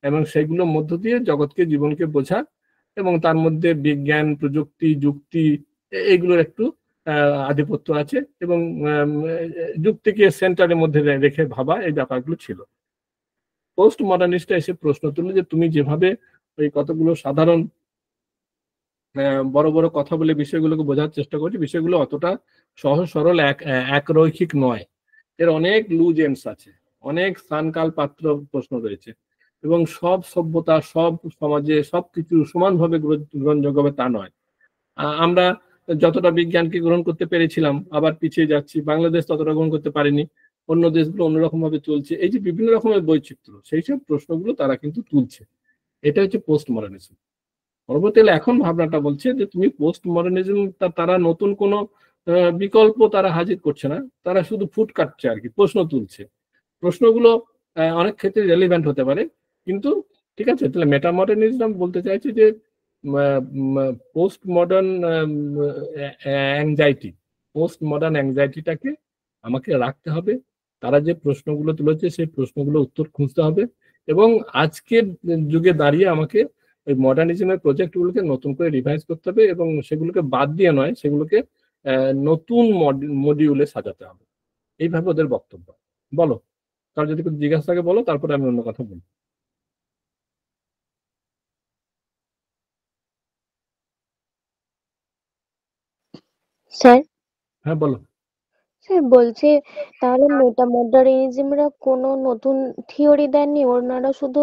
এবং সেগুলোর মধ্য দিয়ে জগৎকে, জীবনকে বোঝা, এবং তার মধ্যে বিজ্ঞান, প্রযুক্তি, যুক্তি এইগুলোর একটু আধিপত্য আছে, এবং যুক্তিকে সেন্টারের মধ্যে রেখে ভাবা, এই ব্যাপারগুলো ছিল। পোস্ট মডার্নিস্টরা এসে প্রশ্ন তুলে যে তুমি যেভাবে ওই কতগুলো সাধারণ বড় বড় কথা বলে বিষয়গুলোকে বোঝার চেষ্টা করছি, বিষয়গুলো অতটা সহজ সরল একরৈখিক নয়, এর অনেক লুজ এন্ডস আছে, অনেক স্থানকাল পাত্র প্রশ্ন রয়েছে, এবং সব সভ্যতা, সব সমাজে সবকিছু সমানভাবে গ্রহণযোগ্য হবে তা নয়। আমরা যতটা বিজ্ঞানকে গ্রহণ করতে পেরেছিলাম আবার পিছিয়ে যাচ্ছি, বাংলাদেশ ততটা গ্রহণ করতে পারেনি, অন্য দেশগুলো অন্যরকম ভাবে চলছে। এই যে বিভিন্ন রকমের বৈচিত্র্য, সেই সব প্রশ্নগুলো তারা কিন্তু তুলছে। এটা হচ্ছে পোস্ট মডার্নিজম। পরবর্তীকালে এখন ভাবনাটা বলছে যে তুমি পোস্ট মডার্নিজম, তারা নতুন কোনো বিকল্প তারা হাজির করছে না, তারা শুধু ফুট কাটছে আর কি, প্রশ্ন তুলছে। প্রশ্নগুলো অনেক ক্ষেত্রে রেলিভেন্ট হতে পারে, কিন্তু ঠিক আছে, তাহলে মেটা মডার্নিজম বলতে চাইছি যে post modern anxiety, post modern অ্যাংজাইটিটাকে আমাকে রাখতে হবে। তারা যে প্রশ্নগুলো তুলেছে সেই প্রশ্নগুলো উত্তর খুঁজতে হবে, এবং আজকের যুগে দাঁড়িয়ে আমাকে ওই মডার্নিজমের প্রজেক্টগুলোকে নতুন করে রিভাইজ করতে হবে, এবং সেগুলোকে বাদ দিয়ে নয়, সেগুলোকে নতুন মডিউলে সাজাতে হবে। এইভাবে ওদের বক্তব্য। বলো, তার যদি কিছু জিজ্ঞাসা থাকে বলো, তারপরে আমি অন্য কথা বলবো। স্যার, হ্যাঁ বলো। স্যার বলছে তাহলে মেটামডার্নিজমরা কোনো নতুন থিওরি দেননি, ওনারা শুধু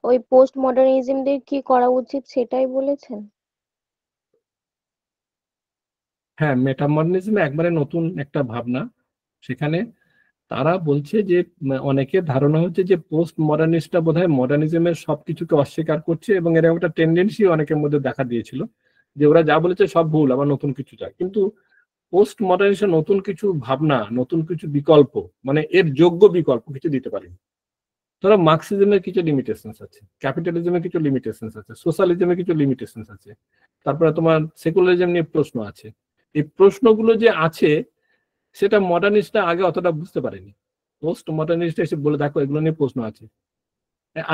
ওই পোস্ট মডার্নিজমদের কি করা উচিত সেটাই বলেছেন। হ্যাঁ, মেটামডার্নিজম একবারে নতুন একটা ভাবনা, সেখানে তারা বলছে যে অনেকের ধারণা হচ্ছে যে পোস্ট মডার্নিস্টটা বোধহয় মডার্নিজমের সবকিছুকে অস্বীকার করছে, এবং এরকম একটা টেন্ডেন্সি অনেকের মধ্যে দেখা দিয়েছিল যে ওরা যা বলেছে সব ভুল, আবার নতুন কিছু চায়। কিন্তু পোস্ট মডার্নিস্ট নতুন কিছু ভাবনা, নতুন কিছু বিকল্প, মানে এর যোগ্য বিকল্প কিছু দিতে পারেনি। ধরো মার্কসিজমের কিছু লিমিটেশনস আছে, ক্যাপিটালিজমের কিছু লিমিটেশনস আছে, সোশ্যালিজমের কিছু লিমিটেশনস আছে, তারপরে তোমার সেকুলারিজম নিয়ে প্রশ্ন আছে। এই প্রশ্নগুলো যে আছে সেটা মডার্নিস্টরা আগে অতটা বুঝতে পারেনি। পোস্ট মডার্নিস্ট এসে বলে দেখো এগুলো নিয়ে প্রশ্ন আছে।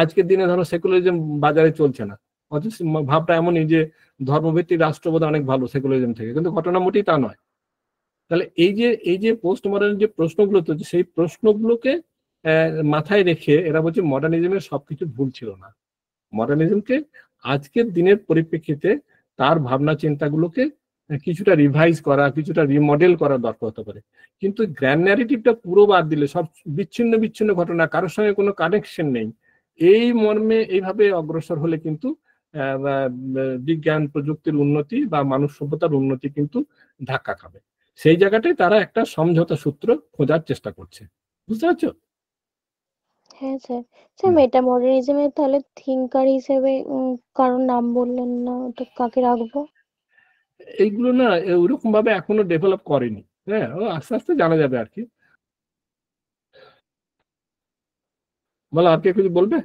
আজকের দিনে ধরো সেকুলারিজম বাজারে চলছে না, অথচ ভাবটা এমনই যে ধর্মভিত্তিক রাষ্ট্রবোধ অনেক ভালো সেকুলারিজম থেকে, কিন্তু ঘটনা মোটেই তা নয়। তাহলে এই যে পোস্ট মডার্ন যে প্রশ্নগুলো তো, সেই প্রশ্নগুলোকে মাথায় রেখে এরা বলছে মডার্নিজমের সবকিছু ভুল ছিল না। মডার্নিজমকে আজকের দিনের পরিপ্রেক্ষিতে তার ভাবনা চিন্তাগুলোকে কিছুটা রিভাইজ করা, কিছুটা রিমডেল করা দরকার হতে পারে। কিন্তু গ্র্যান্ড ন্যারেটিভটা পুরো বাদ দিলে, সব বিচ্ছিন্ন বিচ্ছিন্ন ঘটনা, কারোর সঙ্গে কোনো কানেকশন নেই, এই মর্মে এইভাবে অগ্রসর হলে কিন্তু বিজ্ঞান প্রযুক্তির উন্নতি বা মানব সভ্যতার উন্নতি কিন্তু ধাক্কা খাবে। সেই জায়গাটায় তারা একটা সমঝোতা সূত্র খোঁজার চেষ্টা করছে। বুঝতে পারছো? হ্যাঁ স্যার। স্যার মেটা মডার্নিজমের তাহলে থিঙ্কার হিসেবে কারোর নাম বললেন না, ওটা কাকে রাখবো? এইগুলো না ওইরকম ভাবে এখনো ডেভেলপ করেনি। হ্যাঁ, ও আস্তে আস্তে জানা যাবে আর কি। বলো, আর কে কিছু বলবে?